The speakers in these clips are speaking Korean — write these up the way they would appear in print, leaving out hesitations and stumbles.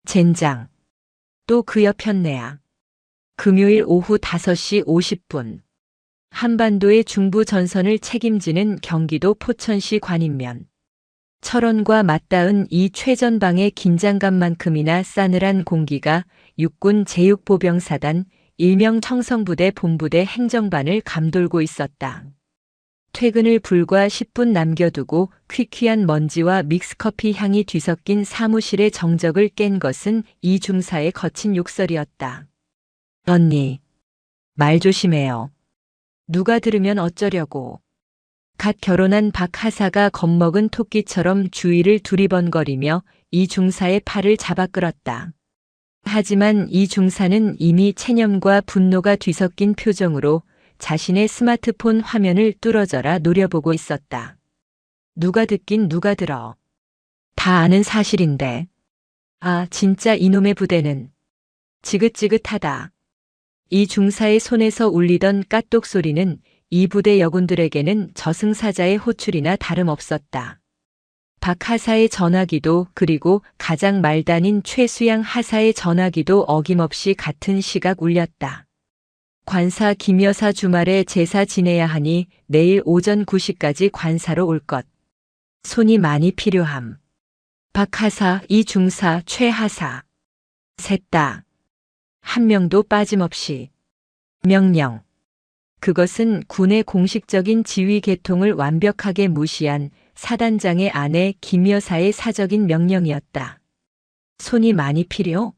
젠장. 또 그 옆였네야. 금요일 오후 5시 50분. 한반도의 중부 전선을 책임지는 경기도 포천시 관인면. 철원과 맞닿은 이 최전방의 긴장감만큼이나 싸늘한 공기가 육군 제6보병사단 일명 청성부대 본부대 행정반을 감돌고 있었다. 퇴근을 불과 10분 남겨두고 퀴퀴한 먼지와 믹스커피 향이 뒤섞인 사무실의 정적을 깬 것은 이 중사의 거친 욕설이었다. 언니, 말 조심해요. 누가 들으면 어쩌려고. 갓 결혼한 박 하사가 겁먹은 토끼처럼 주위를 두리번거리며 이 중사의 팔을 잡아 끌었다. 하지만 이 중사는 이미 체념과 분노가 뒤섞인 표정으로 자신의 스마트폰 화면을 뚫어져라 노려보고 있었다. 누가 듣긴 누가 들어. 다 아는 사실인데. 아, 진짜 이놈의 부대는. 지긋지긋하다. 이 중사의 손에서 울리던 까똑 소리는 이 부대 여군들에게는 저승사자의 호출이나 다름없었다. 박 하사의 전화기도 그리고 가장 말단인 최수양 하사의 전화기도 어김없이 같은 시각 울렸다. 관사 김 여사 주말에 제사 지내야 하니 내일 오전 9시까지 관사로 올 것. 손이 많이 필요함. 박 하사, 이 중사, 최 하사. 셋 다. 한 명도 빠짐없이. 명령. 그것은 군의 공식적인 지휘 계통을 완벽하게 무시한 사단장의 아내 김 여사의 사적인 명령이었다. 손이 많이 필요?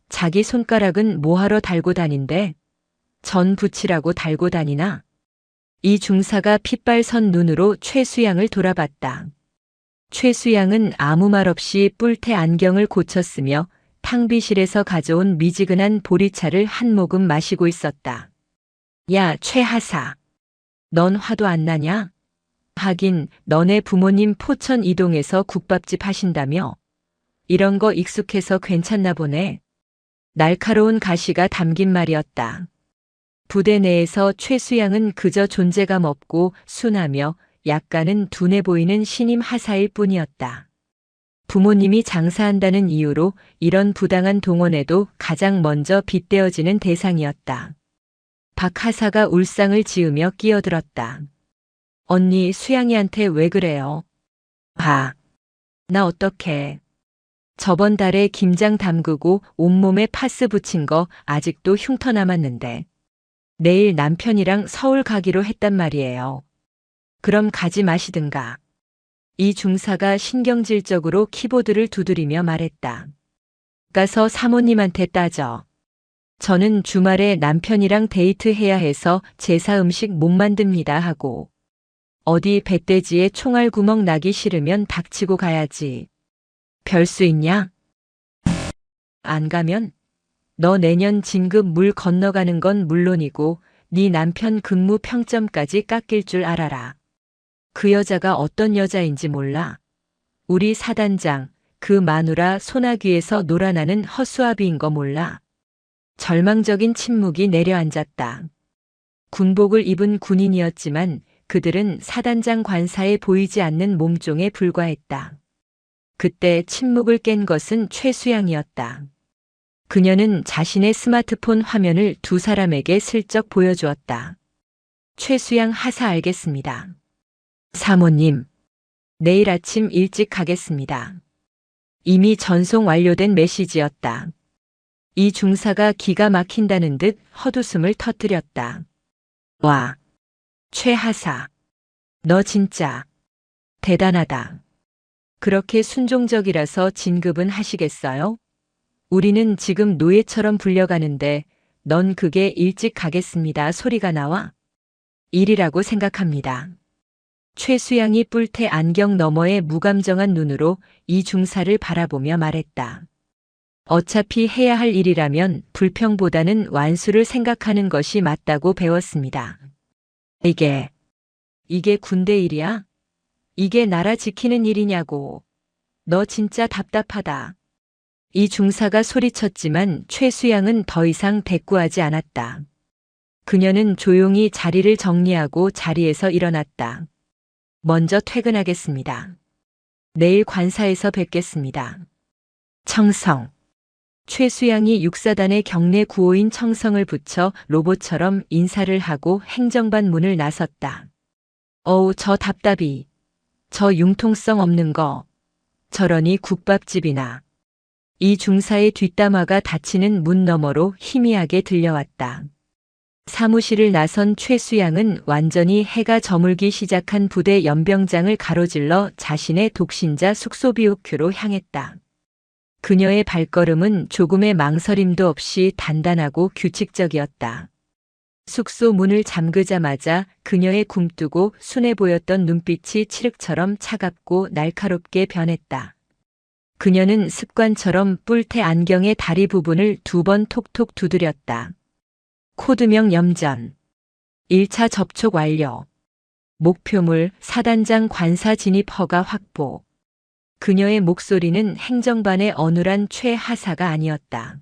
자기 손가락은 뭐하러 달고 다닌대? 전 붙이라고 달고 다니나? 이 중사가 핏발선 눈으로 최수양을 돌아봤다. 최수양은 아무 말 없이 뿔테 안경을 고쳤으며 탕비실에서 가져온 미지근한 보리차를 한 모금 마시고 있었다. 야, 최 하사. 넌 화도 안 나냐? 하긴 너네 부모님 포천 이동에서 국밥집 하신다며? 이런 거 익숙해서 괜찮나 보네. 날카로운 가시가 담긴 말이었다. 부대 내에서 최수양은 그저 존재감 없고 순하며 약간은 둔해 보이는 신임 하사일 뿐이었다. 부모님이 장사한다는 이유로 이런 부당한 동원에도 가장 먼저 빗대어지는 대상이었다. 박 하사가 울상을 지으며 끼어들었다. 언니 수양이한테 왜 그래요? 봐. 나 어떡해. 저번 달에 김장 담그고 온몸에 파스 붙인 거 아직도 흉터 남았는데. 내일 남편이랑 서울 가기로 했단 말이에요. 그럼 가지 마시든가. 이 중사가 신경질적으로 키보드를 두드리며 말했다. 가서 사모님한테 따져. 저는 주말에 남편이랑 데이트해야 해서 제사 음식 못 만듭니다 하고. 어디 배돼지에 총알 구멍 나기 싫으면 닥치고 가야지. 별 수 있냐? 안 가면? 너 내년 진급 물 건너가는 건 물론이고 네 남편 근무 평점까지 깎일 줄 알아라. 그 여자가 어떤 여자인지 몰라. 우리 사단장, 그 마누라 소나귀에서 놀아나는 허수아비인 거 몰라. 절망적인 침묵이 내려앉았다. 군복을 입은 군인이었지만 그들은 사단장 관사에 보이지 않는 몸종에 불과했다. 그때 침묵을 깬 것은 최수양이었다. 그녀는 자신의 스마트폰 화면을 두 사람에게 슬쩍 보여주었다. 최수양 하사 알겠습니다. 사모님, 내일 아침 일찍 가겠습니다. 이미 전송 완료된 메시지였다. 이 중사가 기가 막힌다는 듯 헛웃음을 터뜨렸다. 와, 최 하사. 너 진짜 대단하다. 그렇게 순종적이라서 진급은 하시겠어요? 우리는 지금 노예처럼 불려가는데 넌 그게 일찍 가겠습니다 소리가 나와? 일이라고 생각합니다. 최수양이 뿔테 안경 너머의 무감정한 눈으로 이 중사를 바라보며 말했다. 어차피 해야 할 일이라면 불평보다는 완수를 생각하는 것이 맞다고 배웠습니다. 이게 군대 일이야? 이게 나라 지키는 일이냐고. 너 진짜 답답하다. 이 중사가 소리쳤지만 최수양은 더 이상 대꾸하지 않았다. 그녀는 조용히 자리를 정리하고 자리에서 일어났다. 먼저 퇴근하겠습니다. 내일 관사에서 뵙겠습니다. 청성. 최수양이 육사단의 경내 구호인 청성을 붙여 로봇처럼 인사를 하고 행정반 문을 나섰다. 어우, 저 답답이. 저 융통성 없는 거. 저러니 국밥집이나. 이 중사의 뒷담화가 닫히는 문 너머로 희미하게 들려왔다. 사무실을 나선 최수양은 완전히 해가 저물기 시작한 부대 연병장을 가로질러 자신의 독신자 숙소 BOQ로 향했다. 그녀의 발걸음은 조금의 망설임도 없이 단단하고 규칙적이었다. 숙소 문을 잠그자마자 그녀의 굼뜨고 순해 보였던 눈빛이 칠흑처럼 차갑고 날카롭게 변했다. 그녀는 습관처럼 뿔테 안경의 다리 부분을 2번 톡톡 두드렸다. 코드명 염전. 1차 접촉 완료. 목표물 사단장 관사 진입 허가 확보. 그녀의 목소리는 행정반의 어눌한 최하사가 아니었다.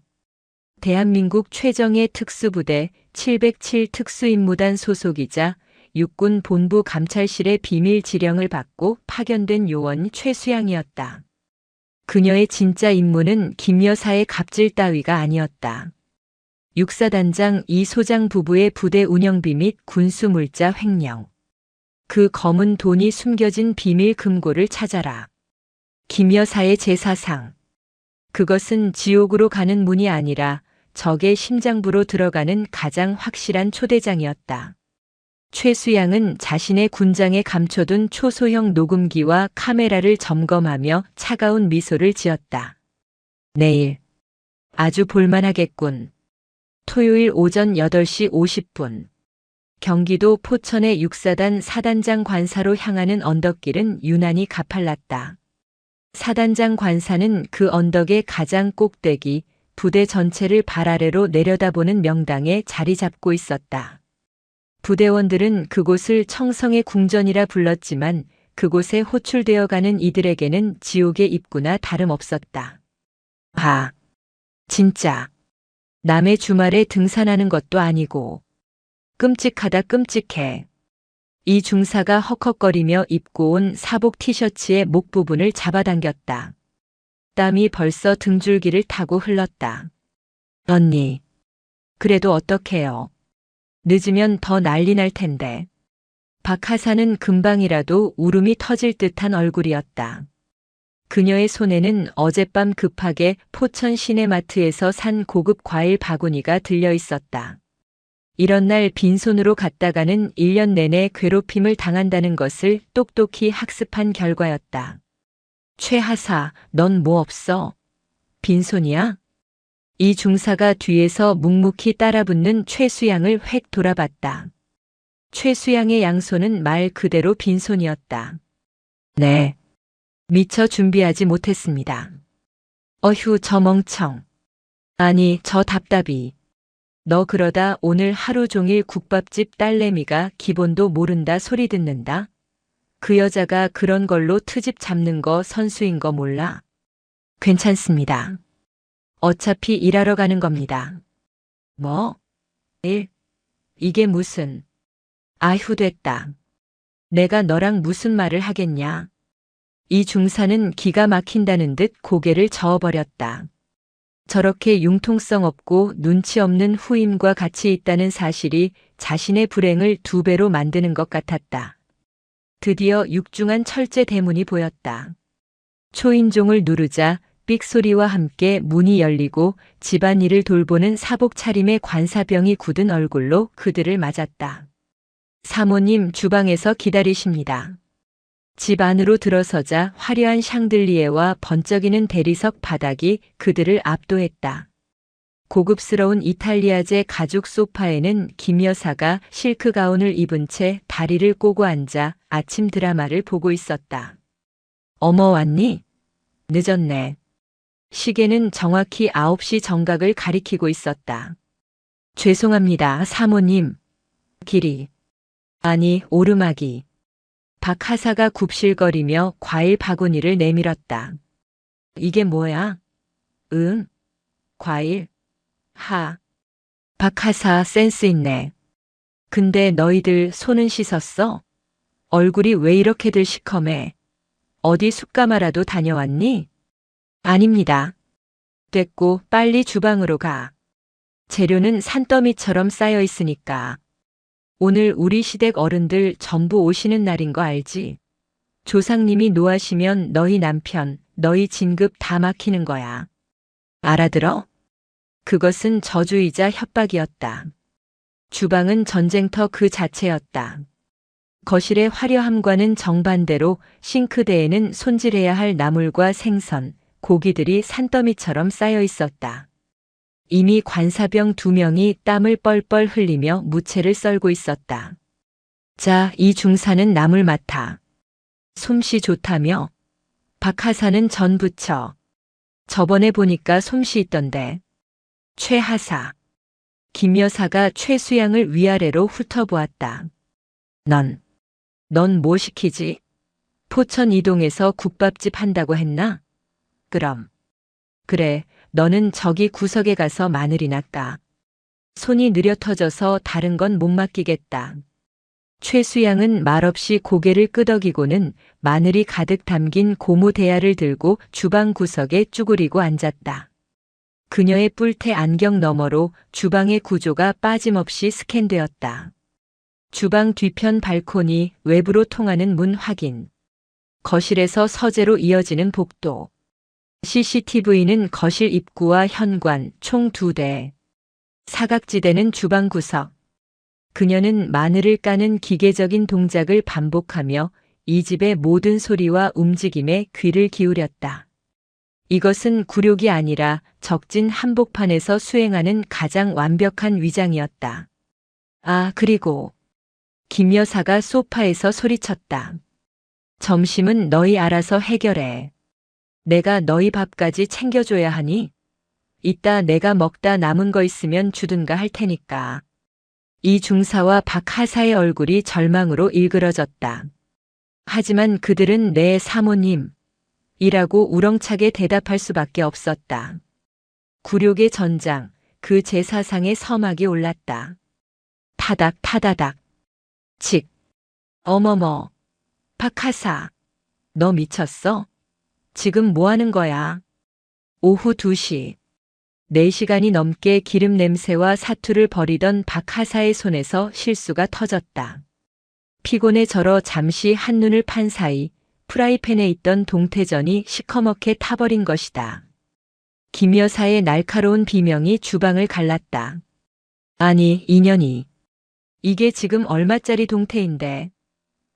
대한민국 최정예 특수부대 707 특수임무단 소속이자 육군 본부 감찰실의 비밀 지령을 받고 파견된 요원 최수양이었다. 그녀의 진짜 임무는 김 여사의 갑질 따위가 아니었다. 육사단장 이 소장 부부의 부대 운영비 및 군수 물자 횡령. 그 검은 돈이 숨겨진 비밀 금고를 찾아라. 김 여사의 제사상. 그것은 지옥으로 가는 문이 아니라 적의 심장부로 들어가는 가장 확실한 초대장이었다. 최수양은 자신의 군장에 감춰둔 초소형 녹음기와 카메라를 점검하며 차가운 미소를 지었다. 내일. 아주 볼만하겠군. 토요일 오전 8시 50분. 경기도 포천의 육사단 사단장 관사로 향하는 언덕길은 유난히 가팔랐다. 사단장 관사는 그 언덕의 가장 꼭대기, 부대 전체를 발 아래로 내려다보는 명당에 자리 잡고 있었다. 부대원들은 그곳을 청성의 궁전이라 불렀지만 그곳에 호출되어 가는 이들에게는 지옥의 입구나 다름없었다. 아, 진짜. 남의 주말에 등산하는 것도 아니고. 끔찍하다 끔찍해. 이 중사가 헉헉거리며 입고 온 사복 티셔츠의 목 부분을 잡아당겼다. 땀이 벌써 등줄기를 타고 흘렀다. 언니. 그래도 어떡해요. 늦으면 더 난리 날 텐데. 박하사는 금방이라도 울음이 터질 듯한 얼굴이었다. 그녀의 손에는 어젯밤 급하게 포천 시내마트에서 산 고급 과일 바구니가 들려 있었다. 이런 날 빈손으로 갔다가는 1년 내내 괴롭힘을 당한다는 것을 똑똑히 학습한 결과였다. 최하사, 넌 뭐 없어? 빈손이야? 이 중사가 뒤에서 묵묵히 따라붙는 최수양을 획 돌아봤다. 최수양의 양손은 말 그대로 빈손이었다. 네. 미처 준비하지 못했습니다. 어휴, 저 멍청. 아니, 저 답답이. 너 그러다 오늘 하루 종일 국밥집 딸내미가 기본도 모른다 소리 듣는다? 그 여자가 그런 걸로 트집 잡는 거 선수인 거 몰라? 괜찮습니다. 어차피 일하러 가는 겁니다. 뭐? 일? 이게 무슨? 아휴, 됐다. 내가 너랑 무슨 말을 하겠냐? 이 중사는 기가 막힌다는 듯 고개를 저어버렸다. 저렇게 융통성 없고 눈치 없는 후임과 같이 있다는 사실이 자신의 불행을 2배로 만드는 것 같았다. 드디어 육중한 철제 대문이 보였다. 초인종을 누르자 삑 소리와 함께 문이 열리고 집안일을 돌보는 사복 차림의 관사병이 굳은 얼굴로 그들을 맞았다. 사모님, 주방에서 기다리십니다. 집 안으로 들어서자 화려한 샹들리에와 번쩍이는 대리석 바닥이 그들을 압도했다. 고급스러운 이탈리아제 가죽 소파에는 김 여사가 실크 가운을 입은 채 다리를 꼬고 앉아 아침 드라마를 보고 있었다. 어머, 왔니? 늦었네. 시계는 정확히 9시 정각을 가리키고 있었다. 죄송합니다, 사모님. 길이. 아니, 오르막이. 박 하사가 굽실거리며 과일 바구니를 내밀었다. 이게 뭐야? 응? 과일? 박 하사 센스 있네. 근데 너희들 손은 씻었어? 얼굴이 왜 이렇게들 시커매? 어디 숯가마라도 다녀왔니? 아닙니다. 됐고 빨리 주방으로 가. 재료는 산더미처럼 쌓여 있으니까. 오늘 우리 시댁 어른들 전부 오시는 날인 거 알지? 조상님이 노하시면 너희 남편, 너희 진급 다 막히는 거야. 알아들어? 그것은 저주이자 협박이었다. 주방은 전쟁터 그 자체였다. 거실의 화려함과는 정반대로 싱크대에는 손질해야 할 나물과 생선, 고기들이 산더미처럼 쌓여 있었다. 이미 관사병 2명이 땀을 뻘뻘 흘리며 무채를 썰고 있었다. 자, 이 중사는 나물 맡아. 솜씨 좋다며? 박하사는 전 부쳐. 저번에 보니까 솜씨 있던데. 최하사. 김 여사가 최수양을 위아래로 훑어보았다. 넌 뭐 시키지? 포천 이동에서 국밥집 한다고 했나? 그럼. 그래, 너는 저기 구석에 가서 마늘이나 까. 손이 느려 터져서 다른 건 못 맡기겠다. 최수양은 말없이 고개를 끄덕이고는 마늘이 가득 담긴 고무 대야를 들고 주방 구석에 쭈그리고 앉았다. 그녀의 뿔테 안경 너머로 주방의 구조가 빠짐없이 스캔되었다. 주방 뒤편 발코니, 외부로 통하는 문 확인. 거실에서 서재로 이어지는 복도. CCTV는 거실 입구와 현관 총 2대. 사각지대는 주방 구석. 그녀는 마늘을 까는 기계적인 동작을 반복하며 이 집의 모든 소리와 움직임에 귀를 기울였다. 이것은 굴욕이 아니라 적진 한복판에서 수행하는 가장 완벽한 위장이었다. 아, 그리고 김 여사가 소파에서 소리쳤다. 점심은 너희 알아서 해결해. 내가 너희 밥까지 챙겨줘야 하니? 이따 내가 먹다 남은 거 있으면 주든가 할 테니까. 이 중사와 박하사의 얼굴이 절망으로 일그러졌다. 하지만 그들은 내 사모님 이라고 우렁차게 대답할 수밖에 없었다. 굴욕의 전장, 그 제사상의 서막이 올랐다. 타닥 타다닥. 칙. 어머머. 박하사. 너 미쳤어? 지금 뭐 하는 거야? 오후 2시. 4시간이 넘게 기름 냄새와 사투를 벌이던 박하사의 손에서 실수가 터졌다. 피곤에 절어 잠시 한눈을 판 사이 프라이팬에 있던 동태전이 시커멓게 타버린 것이다. 김 여사의 날카로운 비명이 주방을 갈랐다. 아니, 인연이. 이게 지금 얼마짜리 동태인데.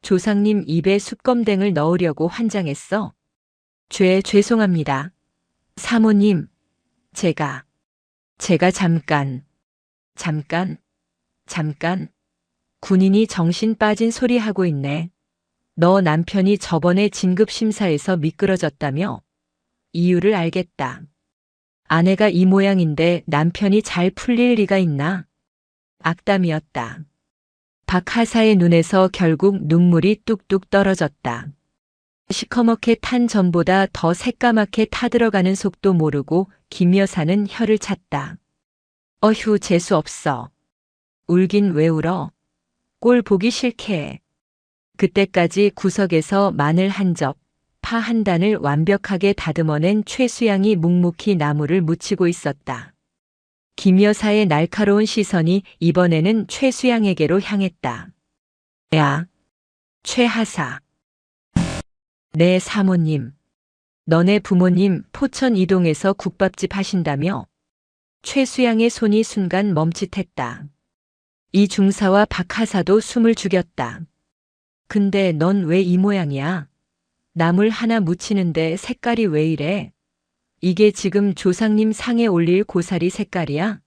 조상님 입에 숯검댕을 넣으려고 환장했어. 죄송합니다. 사모님, 제가 잠깐. 군인이 정신 빠진 소리 하고 있네. 너 남편이 저번에 진급심사에서 미끄러졌다며? 이유를 알겠다. 아내가 이 모양인데 남편이 잘 풀릴 리가 있나? 악담이었다. 박하사의 눈에서 결국 눈물이 뚝뚝 떨어졌다. 시커멓게 탄 전보다 더 새까맣게 타들어가는 속도 모르고 김 여사는 혀를 찼다. 어휴, 재수 없어. 울긴 왜 울어? 꼴 보기 싫게. 그때까지 구석에서 마늘 1접, 파 1단을 완벽하게 다듬어낸 최수양이 묵묵히 나무를 묻히고 있었다. 김 여사의 날카로운 시선이 이번에는 최수양에게로 향했다. 야, 최하사. 내 사모님. 너네 부모님 포천 이동에서 국밥집 하신다며? 최수양의 손이 순간 멈칫했다. 이 중사와 박하사도 숨을 죽였다. 근데 넌 왜 이 모양이야? 나물 하나 묻히는데 색깔이 왜 이래? 이게 지금 조상님 상에 올릴 고사리 색깔이야?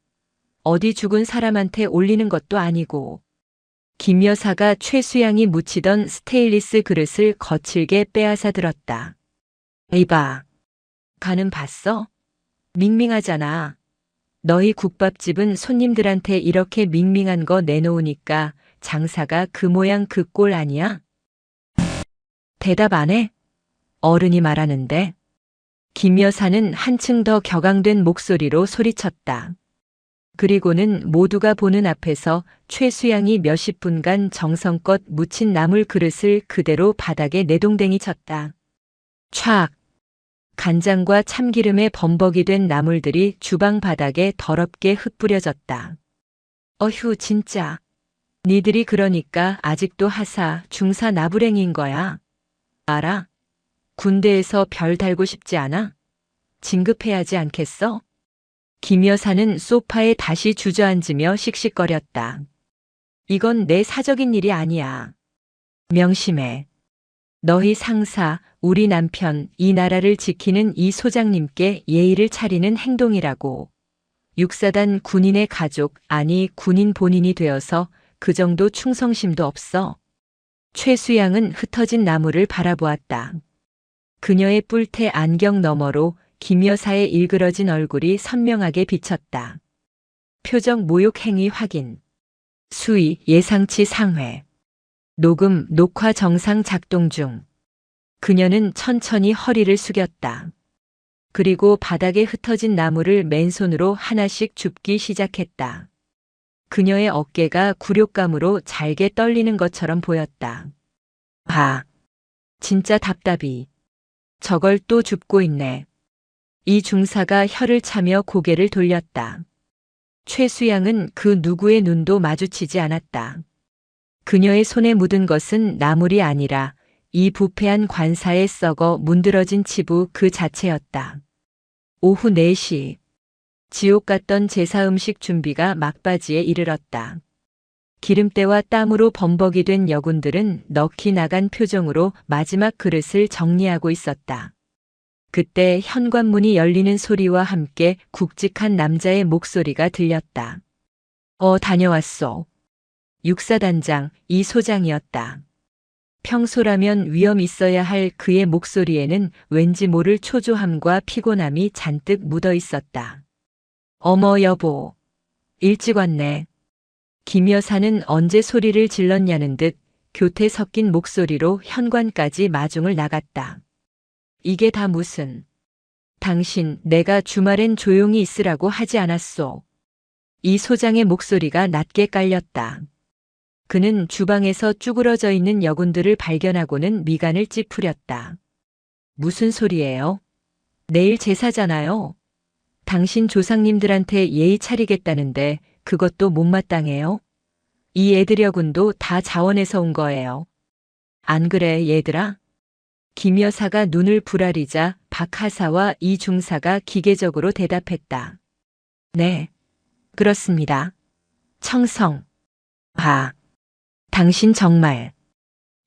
어디 죽은 사람한테 올리는 것도 아니고. 김 여사가 최수양이 묻히던 스테인리스 그릇을 거칠게 빼앗아 들었다. 이봐. 간은 봤어? 밍밍하잖아. 너희 국밥집은 손님들한테 이렇게 밍밍한 거 내놓으니까 장사가 그 모양 그 꼴 아니야? 대답 안 해? 어른이 말하는데. 김 여사는 한층 더 격앙된 목소리로 소리쳤다. 그리고는 모두가 보는 앞에서 최수양이 몇십 분간 정성껏 묻힌 나물 그릇을 그대로 바닥에 내동댕이 쳤다. 촥! 간장과 참기름에 범벅이 된 나물들이 주방 바닥에 더럽게 흩뿌려졌다. 어휴, 진짜. 니들이 그러니까 아직도 하사, 중사 나부랭인 거야. 알아? 군대에서 별 달고 싶지 않아? 진급해야지 않겠어? 김 여사는 소파에 다시 주저앉으며 씩씩거렸다. 이건 내 사적인 일이 아니야. 명심해. 너희 상사, 우리 남편, 이 나라를 지키는 이 소장님께 예의를 차리는 행동이라고. 육사단 군인의 가족, 아니 군인 본인이 되어서 그 정도 충성심도 없어. 최수양은 흩어진 나무를 바라보았다. 그녀의 뿔테 안경 너머로 김 여사의 일그러진 얼굴이 선명하게 비쳤다. 표정 모욕 행위 확인. 수위 예상치 상회. 녹음 녹화 정상 작동 중. 그녀는 천천히 허리를 숙였다. 그리고 바닥에 흩어진 나무를 맨손으로 하나씩 줍기 시작했다. 그녀의 어깨가 굴욕감으로 잘게 떨리는 것처럼 보였다. 아, 진짜 답답이. 저걸 또 줍고 있네. 이 중사가 혀를 차며 고개를 돌렸다. 최수양은 그 누구의 눈도 마주치지 않았다. 그녀의 손에 묻은 것은 나물이 아니라 이 부패한 관사에 썩어 문드러진 치부 그 자체였다. 오후 4시. 지옥 같던 제사 음식 준비가 막바지에 이르렀다. 기름때와 땀으로 범벅이 된 여군들은 넋이 나간 표정으로 마지막 그릇을 정리하고 있었다. 그때 현관문이 열리는 소리와 함께 굵직한 남자의 목소리가 들렸다. 다녀왔소. 육사단장 이 소장이었다. 평소라면 위험 있어야 할 그의 목소리에는 왠지 모를 초조함과 피곤함이 잔뜩 묻어 있었다. 어머 여보. 일찍 왔네. 김 여사는 언제 소리를 질렀냐는 듯 교태 섞인 목소리로 현관까지 마중을 나갔다. 이게 다 무슨. 당신 내가 주말엔 조용히 있으라고 하지 않았소. 이 소장의 목소리가 낮게 깔렸다. 그는 주방에서 쭈그러져 있는 여군들을 발견하고는 미간을 찌푸렸다. 무슨 소리예요? 내일 제사잖아요. 당신 조상님들한테 예의 차리겠다는데 그것도 못마땅해요? 이 애들여군도 다 자원해서 온 거예요. 안 그래 얘들아? 김 여사가 눈을 부라리자 박 하사와 이 중사가 기계적으로 대답했다. 네, 그렇습니다. 청성. 아, 당신 정말.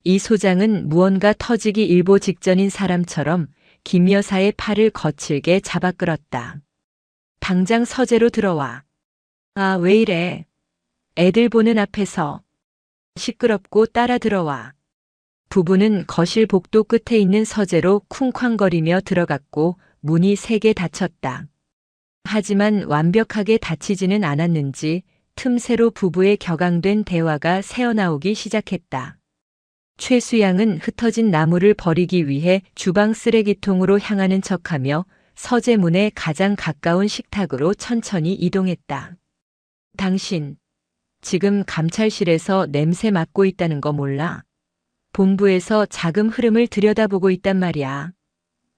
이 소장은 무언가 터지기 일보 직전인 사람처럼 김 여사의 팔을 거칠게 잡아 끌었다. 당장 서재로 들어와. 아, 왜 이래. 애들 보는 앞에서. 시끄럽고 따라 들어와. 부부는 거실 복도 끝에 있는 서재로 쿵쾅거리며 들어갔고 문이 3개 닫혔다. 하지만 완벽하게 닫히지는 않았는지 틈새로 부부의 격앙된 대화가 새어나오기 시작했다. 최수양은 흩어진 나무를 버리기 위해 주방 쓰레기통으로 향하는 척하며 서재 문에 가장 가까운 식탁으로 천천히 이동했다. 당신, 지금 감찰실에서 냄새 맡고 있다는 거 몰라? 본부에서 자금 흐름을 들여다보고 있단 말이야.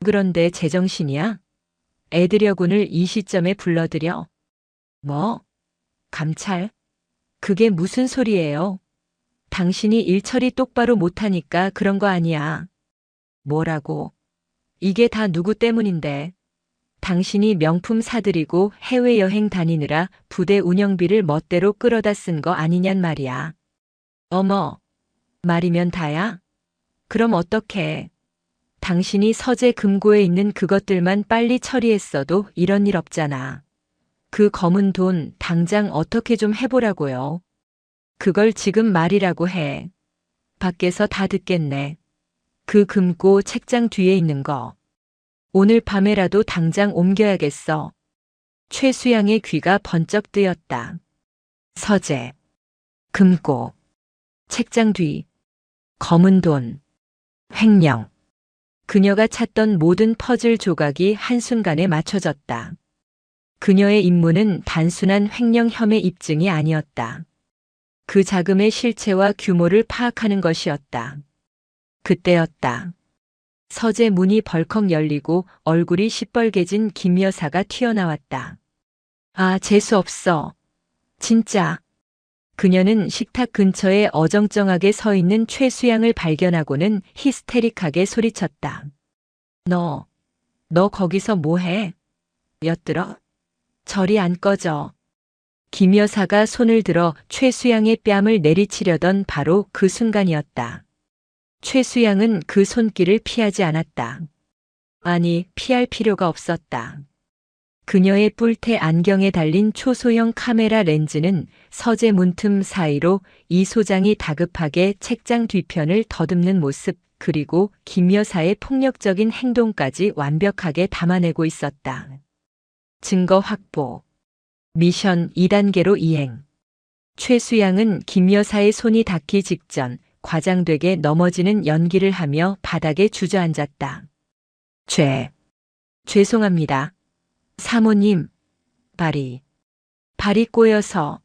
그런데 제정신이야? 애들여군을 이 시점에 불러들여. 뭐? 감찰? 그게 무슨 소리예요? 당신이 일 처리 똑바로 못하니까 그런 거 아니야. 뭐라고? 이게 다 누구 때문인데? 당신이 명품 사들이고 해외여행 다니느라 부대 운영비를 멋대로 끌어다 쓴 거 아니냔 말이야. 어머, 말이면 다야? 그럼 어떡해? 당신이 서재 금고에 있는 그것들만 빨리 처리했어도 이런 일 없잖아. 그 검은 돈 당장 어떻게 좀 해보라고요. 그걸 지금 말이라고 해. 밖에서 다 듣겠네. 그 금고 책장 뒤에 있는 거. 오늘 밤에라도 당장 옮겨야겠어. 최수양의 귀가 번쩍 뜨였다. 서재, 금고, 책장 뒤, 검은 돈, 횡령. 그녀가 찾던 모든 퍼즐 조각이 한순간에 맞춰졌다. 그녀의 임무는 단순한 횡령 혐의 입증이 아니었다. 그 자금의 실체와 규모를 파악하는 것이었다. 그때였다. 서재 문이 벌컥 열리고 얼굴이 시뻘개진 김 여사가 튀어나왔다. 아, 재수 없어. 진짜. 그녀는 식탁 근처에 어정쩡하게 서 있는 최수양을 발견하고는 히스테릭하게 소리쳤다. 너 거기서 뭐해? 엿들어? 저리 안 꺼져. 김 여사가 손을 들어 최수양의 뺨을 내리치려던 바로 그 순간이었다. 최수양은 그 손길을 피하지 않았다. 아니, 피할 필요가 없었다. 그녀의 뿔테 안경에 달린 초소형 카메라 렌즈는 서재 문틈 사이로 이 소장이 다급하게 책장 뒤편을 더듬는 모습, 그리고 김 여사의 폭력적인 행동까지 완벽하게 담아내고 있었다. 증거 확보. 미션 2단계로 이행. 최수양은 김 여사의 손이 닿기 직전 과장되게 넘어지는 연기를 하며 바닥에 주저앉았다. 죄송합니다. 사모님, 발이 꼬여서.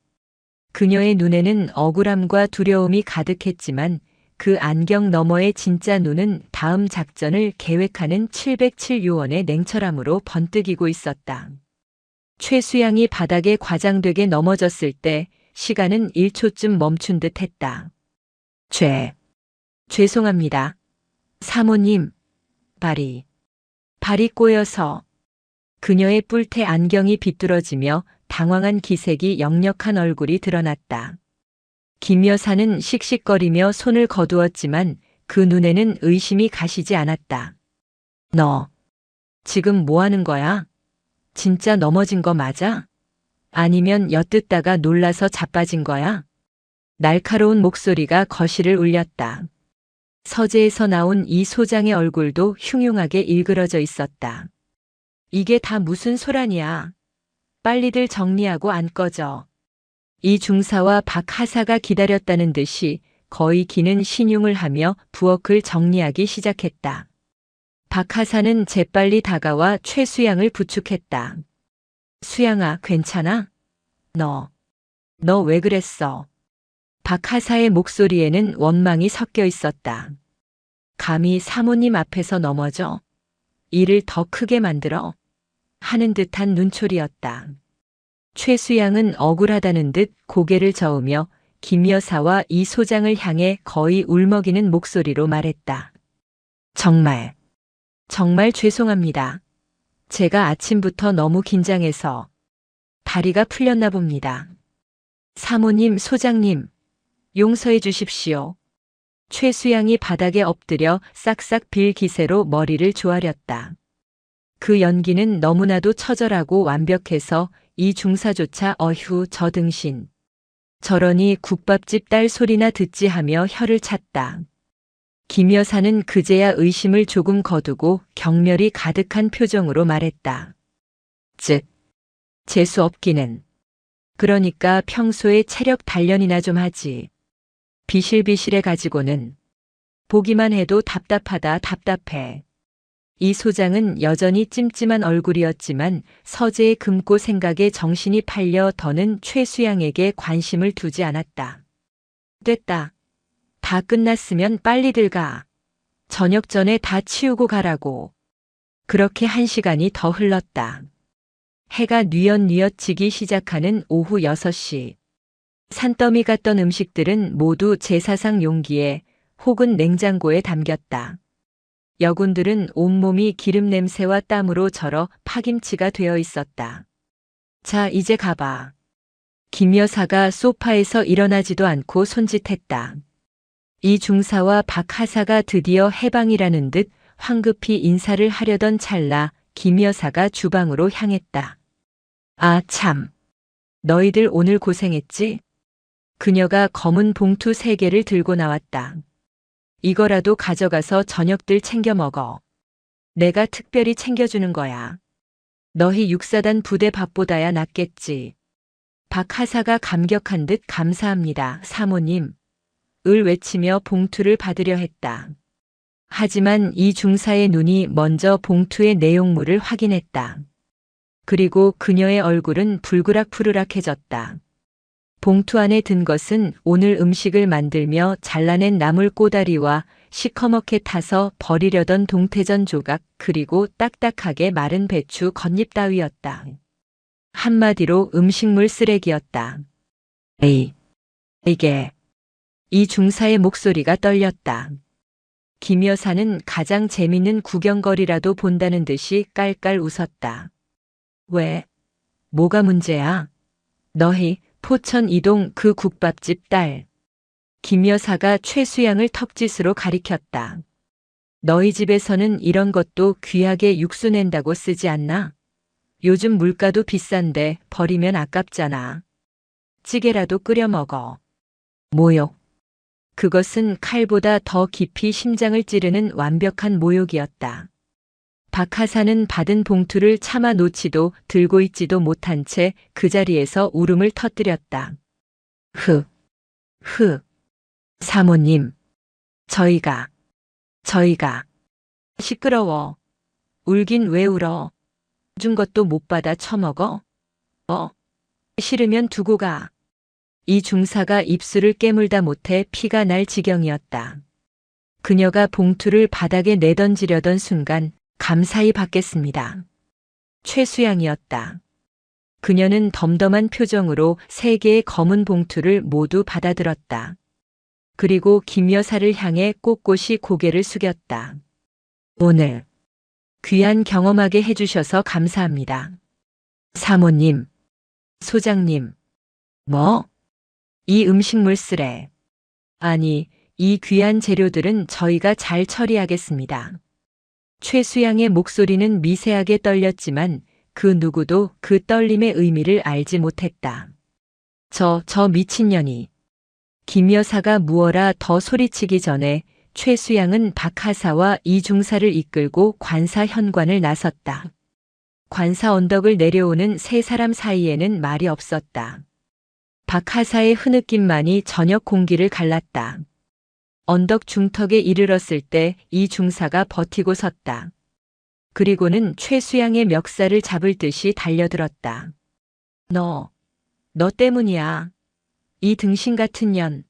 그녀의 눈에는 억울함과 두려움이 가득했지만 그 안경 너머의 진짜 눈은 다음 작전을 계획하는 707 요원의 냉철함으로 번뜩이고 있었다. 최수양이 바닥에 과장되게 넘어졌을 때 시간은 1초쯤 멈춘 듯 했다. 죄송합니다. 사모님, 발이 꼬여서. 그녀의 뿔테 안경이 비뚤어지며 당황한 기색이 역력한 얼굴이 드러났다. 김 여사는 씩씩거리며 손을 거두었지만 그 눈에는 의심이 가시지 않았다. 너 지금 뭐 하는 거야? 진짜 넘어진 거 맞아? 아니면 엿듣다가 놀라서 자빠진 거야? 날카로운 목소리가 거실을 울렸다. 서재에서 나온 이 소장의 얼굴도 흉흉하게 일그러져 있었다. 이게 다 무슨 소란이야. 빨리들 정리하고 안 꺼져. 이 중사와 박 하사가 기다렸다는 듯이 거의 기는 신용을 하며 부엌을 정리하기 시작했다. 박 하사는 재빨리 다가와 최수양을 부축했다. 수양아, 괜찮아? 너 왜 그랬어? 박 하사의 목소리에는 원망이 섞여 있었다. 감히 사모님 앞에서 넘어져? 일을 더 크게 만들어? 하는 듯한 눈초리였다. 최수양은 억울하다는 듯 고개를 저으며 김 여사와 이 소장을 향해 거의 울먹이는 목소리로 말했다. 정말 죄송합니다. 제가 아침부터 너무 긴장해서 다리가 풀렸나 봅니다. 사모님, 소장님, 용서해 주십시오. 최수양이 바닥에 엎드려 싹싹 빌 기세로 머리를 조아렸다. 그 연기는 너무나도 처절하고 완벽해서 이 중사조차 어휴 저 등신. 저러니 국밥집 딸 소리나 듣지 하며 혀를 찼다. 김 여사는 그제야 의심을 조금 거두고 경멸이 가득한 표정으로 말했다. 재수 없기는. 그러니까 평소에 체력 단련이나 좀 하지. 비실비실해 가지고는. 보기만 해도 답답해. 이 소장은 여전히 찜찜한 얼굴이었지만 서재의 금고 생각에 정신이 팔려 더는 최수양에게 관심을 두지 않았다. 됐다. 다 끝났으면 빨리들 가. 저녁 전에 다 치우고 가라고. 그렇게 1시간이 더 흘렀다. 해가 뉘엿뉘엿 지기 시작하는 오후 6시. 산더미 같던 음식들은 모두 제사상 용기에 혹은 냉장고에 담겼다. 여군들은 온몸이 기름 냄새와 땀으로 절어 파김치가 되어 있었다. 자, 이제 가봐. 김 여사가 소파에서 일어나지도 않고 손짓했다. 이 중사와 박 하사가 드디어 해방이라는 듯 황급히 인사를 하려던 찰나 김 여사가 주방으로 향했다. 아, 참. 너희들 오늘 고생했지? 그녀가 검은 봉투 3개를 들고 나왔다. 이거라도 가져가서 저녁들 챙겨 먹어. 내가 특별히 챙겨주는 거야. 너희 육사단 부대 밥보다야 낫겠지. 박 하사가 감격한 듯 감사합니다, 사모님. 을 외치며 봉투를 받으려 했다. 하지만 이 중사의 눈이 먼저 봉투의 내용물을 확인했다. 그리고 그녀의 얼굴은 불그락푸르락해졌다. 봉투 안에 든 것은 오늘 음식을 만들며 잘라낸 나물 꼬다리와 시커멓게 타서 버리려던 동태전 조각 그리고 딱딱하게 마른 배추 겉잎 따위였다. 한마디로 음식물 쓰레기였다. 에이, 이게. 이 중사의 목소리가 떨렸다. 김 여사는 가장 재밌는 구경거리라도 본다는 듯이 깔깔 웃었다. 왜? 뭐가 문제야? 너희 포천 이동 그 국밥집 딸. 김 여사가 최수양을 턱짓으로 가리켰다. 너희 집에서는 이런 것도 귀하게 육수 낸다고 쓰지 않나? 요즘 물가도 비싼데 버리면 아깝잖아. 찌개라도 끓여 먹어. 모욕. 그것은 칼보다 더 깊이 심장을 찌르는 완벽한 모욕이었다. 박하사는 받은 봉투를 차마 놓지도 들고 있지도 못한 채 그 자리에서 울음을 터뜨렸다. 사모님. 저희가. 시끄러워. 울긴 왜 울어? 준 것도 못 받아 처먹어? 싫으면 두고 가. 이 중사가 입술을 깨물다 못해 피가 날 지경이었다. 그녀가 봉투를 바닥에 내던지려던 순간 감사히 받겠습니다. 최수양이었다. 그녀는 덤덤한 표정으로 3개의 검은 봉투를 모두 받아들었다. 그리고 김 여사를 향해 꼿꼿이 고개를 숙였다. 오늘 귀한 경험하게 해주셔서 감사합니다. 사모님, 소장님, 뭐? 이 음식물 쓰레. 아니, 이 귀한 재료들은 저희가 잘 처리하겠습니다. 최수양의 목소리는 미세하게 떨렸지만 그 누구도 그 떨림의 의미를 알지 못했다. 저 미친년이. 김 여사가 무어라 더 소리치기 전에 최수양은 박하사와 이중사를 이끌고 관사 현관을 나섰다. 관사 언덕을 내려오는 3사람 사이에는 말이 없었다. 박하사의 흐느낌만이 저녁 공기를 갈랐다. 언덕 중턱에 이르렀을 때 이 중사가 버티고 섰다. 그리고는 최수양의 멱살을 잡을 듯이 달려들었다. 너 때문이야. 이 등신 같은 년.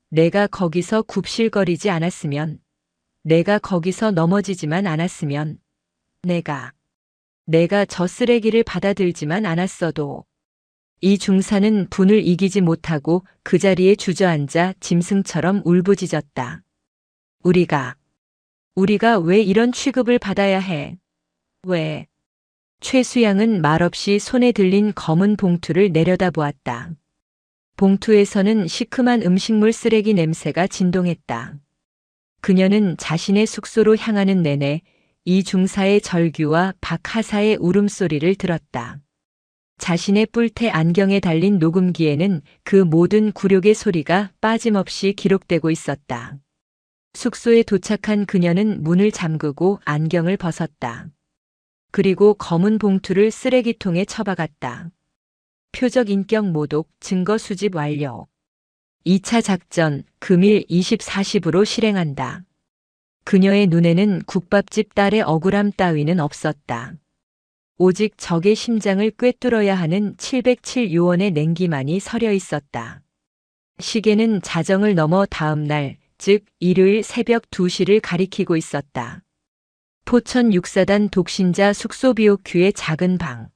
내가 거기서 굽실거리지 않았으면, 내가 거기서 넘어지지만 않았으면, 내가 저 쓰레기를 받아들지만 않았어도. 이 중사는 분을 이기지 못하고 그 자리에 주저앉아 짐승처럼 울부짖었다. 우리가 왜 이런 취급을 받아야 해? 왜? 최수양은 말없이 손에 들린 검은 봉투를 내려다보았다. 봉투에서는 시큼한 음식물 쓰레기 냄새가 진동했다. 그녀는 자신의 숙소로 향하는 내내 이 중사의 절규와 박하사의 울음소리를 들었다. 자신의 뿔테 안경에 달린 녹음기에는 그 모든 굴욕의 소리가 빠짐없이 기록되고 있었다. 숙소에 도착한 그녀는 문을 잠그고 안경을 벗었다. 그리고 검은 봉투를 쓰레기통에 처박았다. 표적 인격 모독 증거 수집 완료. 2차 작전 금일 24시부로 실행한다. 그녀의 눈에는 국밥집 딸의 억울함 따위는 없었다. 오직 적의 심장을 꿰뚫어야 하는 707요원의 냉기만이 서려 있었다. 시계는 자정을 넘어 다음 날, 즉 일요일 새벽 2시를 가리키고 있었다. 포천 6사단 독신자 숙소 BOQ의 작은 방.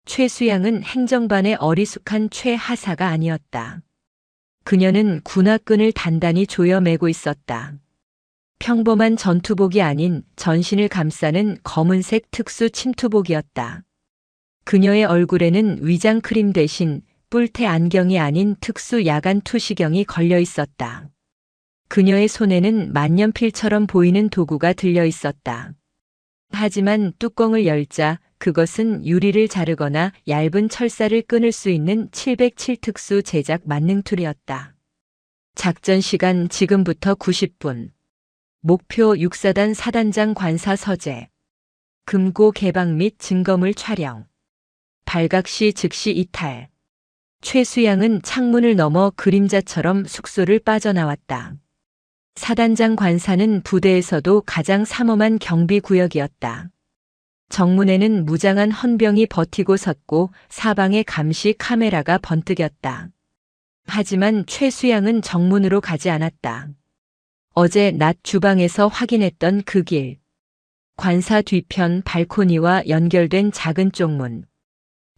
최수양은 행정반의 어리숙한 최하사가 아니었다. 그녀는 군화끈을 단단히 조여매고 있었다. 평범한 전투복이 아닌 전신을 감싸는 검은색 특수 침투복이었다. 그녀의 얼굴에는 위장 크림 대신 뿔테 안경이 아닌 특수 야간 투시경이 걸려 있었다. 그녀의 손에는 만년필처럼 보이는 도구가 들려 있었다. 하지만 뚜껑을 열자 그것은 유리를 자르거나 얇은 철사를 끊을 수 있는 707 특수 제작 만능툴이었다. 작전 시간 지금부터 90분. 목표 6사단 사단장 관사 서재. 금고 개방 및 증거물 촬영. 발각시 즉시 이탈. 최수양은 창문을 넘어 그림자처럼 숙소를 빠져나왔다. 사단장 관사는 부대에서도 가장 삼엄한 경비 구역이었다. 정문에는 무장한 헌병이 버티고 섰고 사방에 감시 카메라가 번뜩였다. 하지만 최수양은 정문으로 가지 않았다. 어제 낮 주방에서 확인했던 그 길. 관사 뒤편 발코니와 연결된 작은 쪽문.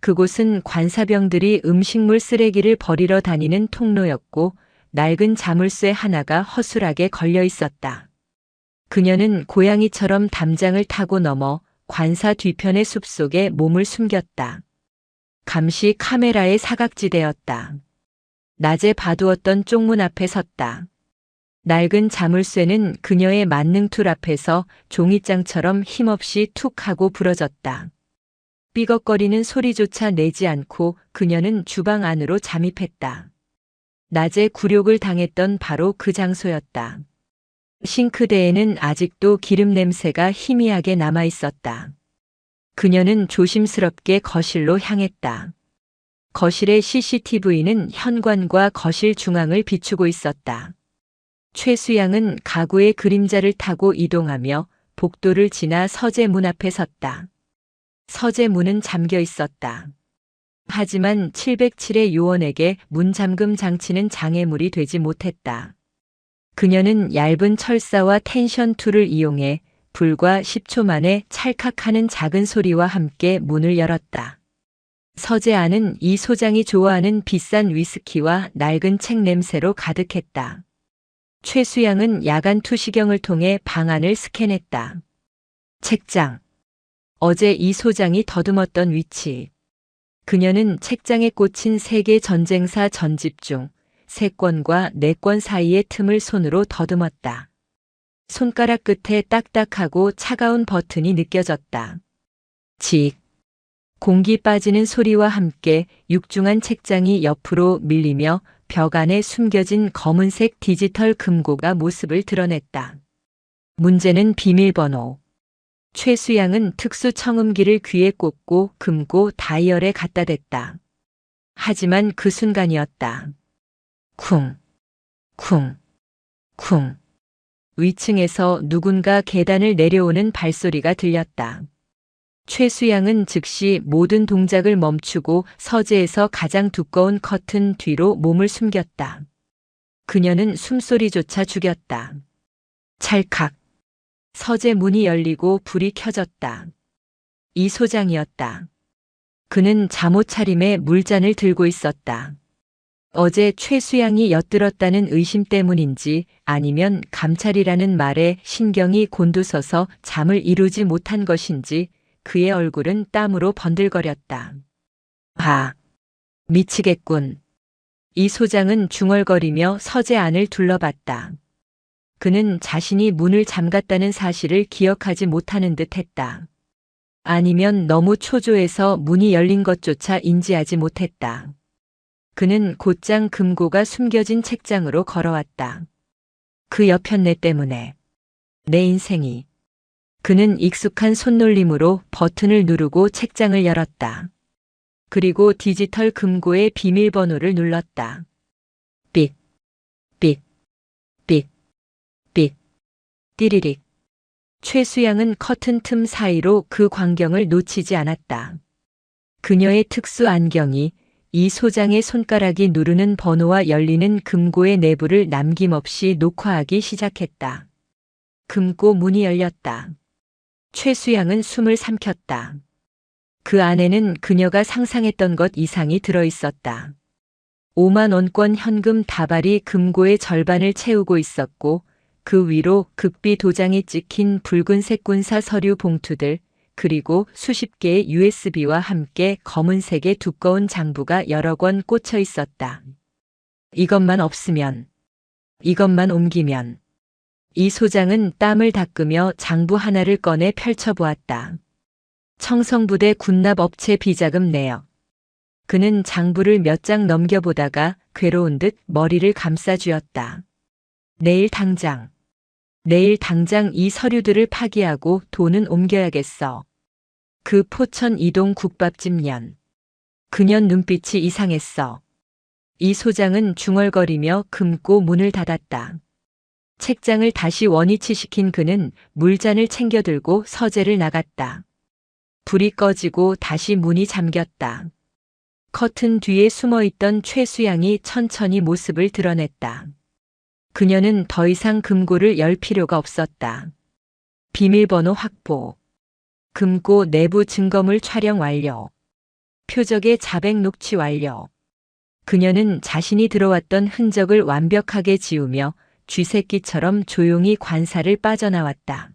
그곳은 관사병들이 음식물 쓰레기를 버리러 다니는 통로였고 낡은 자물쇠 하나가 허술하게 걸려 있었다. 그녀는 고양이처럼 담장을 타고 넘어 관사 뒤편의 숲속에 몸을 숨겼다. 감시 카메라의 사각지대였다. 낮에 봐두었던 쪽문 앞에 섰다. 낡은 자물쇠는 그녀의 만능툴 앞에서 종이장처럼 힘없이 툭 하고 부러졌다. 삐걱거리는 소리조차 내지 않고 그녀는 주방 안으로 잠입했다. 낮에 굴욕을 당했던 바로 그 장소였다. 싱크대에는 아직도 기름 냄새가 희미하게 남아 있었다. 그녀는 조심스럽게 거실로 향했다. 거실의 CCTV는 현관과 거실 중앙을 비추고 있었다. 최수양은 가구의 그림자를 타고 이동하며 복도를 지나 서재 문 앞에 섰다. 서재 문은 잠겨 있었다. 하지만 707의 요원에게 문 잠금 장치는 장애물이 되지 못했다. 그녀는 얇은 철사와 텐션 툴을 이용해 불과 10초 만에 찰칵하는 작은 소리와 함께 문을 열었다. 서재 안은 이 소장이 좋아하는 비싼 위스키와 낡은 책 냄새로 가득했다. 최수양은 야간 투시경을 통해 방 안을 스캔했다. 책장. 어제 이 소장이 더듬었던 위치. 그녀는 책장에 꽂힌 세계 전쟁사 전집 중 3권과 4권 사이의 틈을 손으로 더듬었다. 손가락 끝에 딱딱하고 차가운 버튼이 느껴졌다. 직. 공기 빠지는 소리와 함께 육중한 책장이 옆으로 밀리며 벽 안에 숨겨진 검은색 디지털 금고가 모습을 드러냈다. 문제는 비밀번호. 최수양은 특수 청음기를 귀에 꽂고 금고 다이얼에 갖다 댔다. 하지만 그 순간이었다. 쿵, 쿵, 쿵. 위층에서 누군가 계단을 내려오는 발소리가 들렸다. 최수양은 즉시 모든 동작을 멈추고 서재에서 가장 두꺼운 커튼 뒤로 몸을 숨겼다. 그녀는 숨소리조차 죽였다. 찰칵. 서재 문이 열리고 불이 켜졌다. 이 소장이었다. 그는 잠옷 차림에 물잔을 들고 있었다. 어제 최수양이 엿들었다는 의심 때문인지 아니면 감찰이라는 말에 신경이 곤두서서 잠을 이루지 못한 것인지 그의 얼굴은 땀으로 번들거렸다. 아, 미치겠군. 이 소장은 중얼거리며 서재 안을 둘러봤다. 그는 자신이 문을 잠갔다는 사실을 기억하지 못하는 듯 했다. 아니면 너무 초조해서 문이 열린 것조차 인지하지 못했다. 그는 곧장 금고가 숨겨진 책장으로 걸어왔다. 그 여편네 때문에. 내 인생이. 그는 익숙한 손놀림으로 버튼을 누르고 책장을 열었다. 그리고 디지털 금고의 비밀번호를 눌렀다. 삑, 삑, 삑, 삑, 띠리릭. 최수양은 커튼 틈 사이로 그 광경을 놓치지 않았다. 그녀의 특수 안경이 이 소장의 손가락이 누르는 번호와 열리는 금고의 내부를 남김없이 녹화하기 시작했다. 금고 문이 열렸다. 최수양은 숨을 삼켰다. 그 안에는 그녀가 상상했던 것 이상이 들어있었다. 5만 원권 현금 다발이 금고의 절반을 채우고 있었고 그 위로 극비 도장이 찍힌 붉은색 군사 서류 봉투들 그리고 수십 개의 USB와 함께 검은색의 두꺼운 장부가 여러 권 꽂혀 있었다. 이것만 없으면, 이것만 옮기면. 이 소장은 땀을 닦으며 장부 하나를 꺼내 펼쳐보았다. 청성부대 군납업체 비자금 내역. 그는 장부를 몇 장 넘겨보다가 괴로운 듯 머리를 감싸쥐었다. 내일 당장 이 서류들을 파기하고 돈은 옮겨야겠어. 그 포천 이동 국밥집 년. 그년 눈빛이 이상했어. 이 소장은 중얼거리며 금고 문을 닫았다. 책장을 다시 원위치시킨 그는 물잔을 챙겨 들고 서재를 나갔다. 불이 꺼지고 다시 문이 잠겼다. 커튼 뒤에 숨어있던 최수양이 천천히 모습을 드러냈다. 그녀는 더 이상 금고를 열 필요가 없었다. 비밀번호 확보. 금고 내부 증거물 촬영 완료. 표적의 자백 녹취 완료. 그녀는 자신이 들어왔던 흔적을 완벽하게 지우며 쥐새끼처럼 조용히 관사를 빠져나왔다.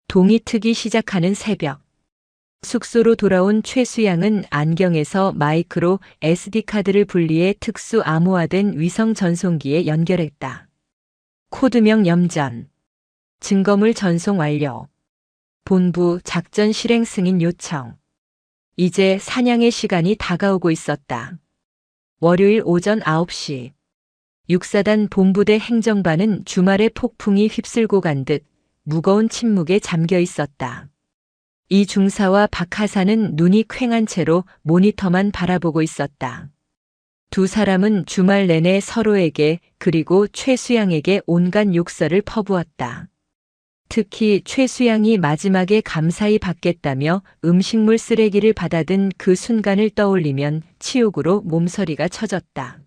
동이 트기 시작하는 새벽. 숙소로 돌아온 최수양은 안경에서 마이크로 SD카드를 분리해 특수 암호화된 위성 전송기에 연결했다. 코드명 염전. 증거물 전송 완료. 본부 작전 실행 승인 요청. 이제 사냥의 시간이 다가오고 있었다. 월요일 오전 9시. 육사단 본부대 행정반은 주말의 폭풍이 휩쓸고 간 듯 무거운 침묵에 잠겨 있었다. 이 중사와 박하사는 눈이 퀭한 채로 모니터만 바라보고 있었다. 두 사람은 주말 내내 서로에게 그리고 최수양에게 온갖 욕설을 퍼부었다. 특히 최수양이 마지막에 감사히 받겠다며 음식물 쓰레기를 받아든 그 순간을 떠올리면 치욕으로 몸서리가 쳐졌다.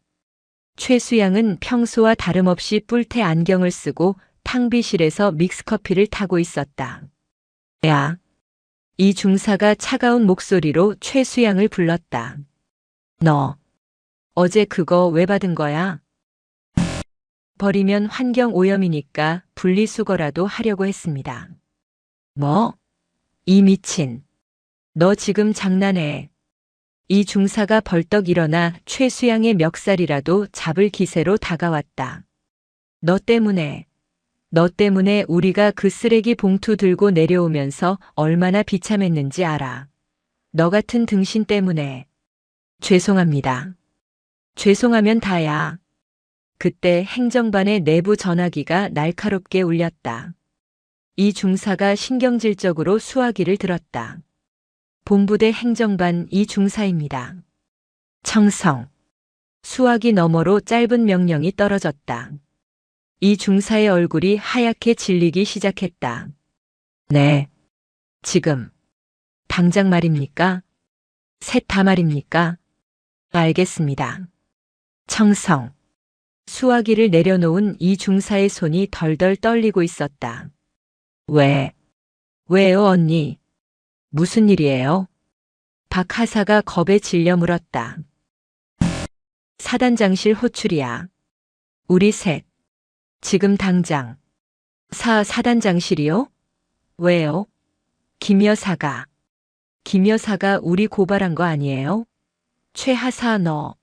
최수양은 평소와 다름없이 뿔테 안경을 쓰고 탕비실에서 믹스커피를 타고 있었다. 야! 이 중사가 차가운 목소리로 최수양을 불렀다. 너, 어제 그거 왜 받은 거야? 버리면 환경 오염이니까 분리수거라도 하려고 했습니다. 뭐? 이 미친. 너 지금 장난해. 이 중사가 벌떡 일어나 최수양의 멱살이라도 잡을 기세로 다가왔다. 너 때문에 우리가 그 쓰레기 봉투 들고 내려오면서 얼마나 비참했는지 알아. 너 같은 등신 때문에. 죄송합니다. 죄송하면 다야. 그때 행정반의 내부 전화기가 날카롭게 울렸다. 이 중사가 신경질적으로 수화기를 들었다. 본부대 행정반 이 중사입니다. 청성. 수화기 너머로 짧은 명령이 떨어졌다. 이 중사의 얼굴이 하얗게 질리기 시작했다. 네. 지금. 당장 말입니까? 셋 다 말입니까? 알겠습니다. 청성. 수화기를 내려놓은 이 중사의 손이 덜덜 떨리고 있었다. 왜요, 언니? 무슨 일이에요? 박하사가 겁에 질려 물었다. 사단장실 호출이야. 우리 셋. 지금 당장. 사단장실이요? 왜요? 김 여사가 우리 고발한 거 아니에요? 최하사 너.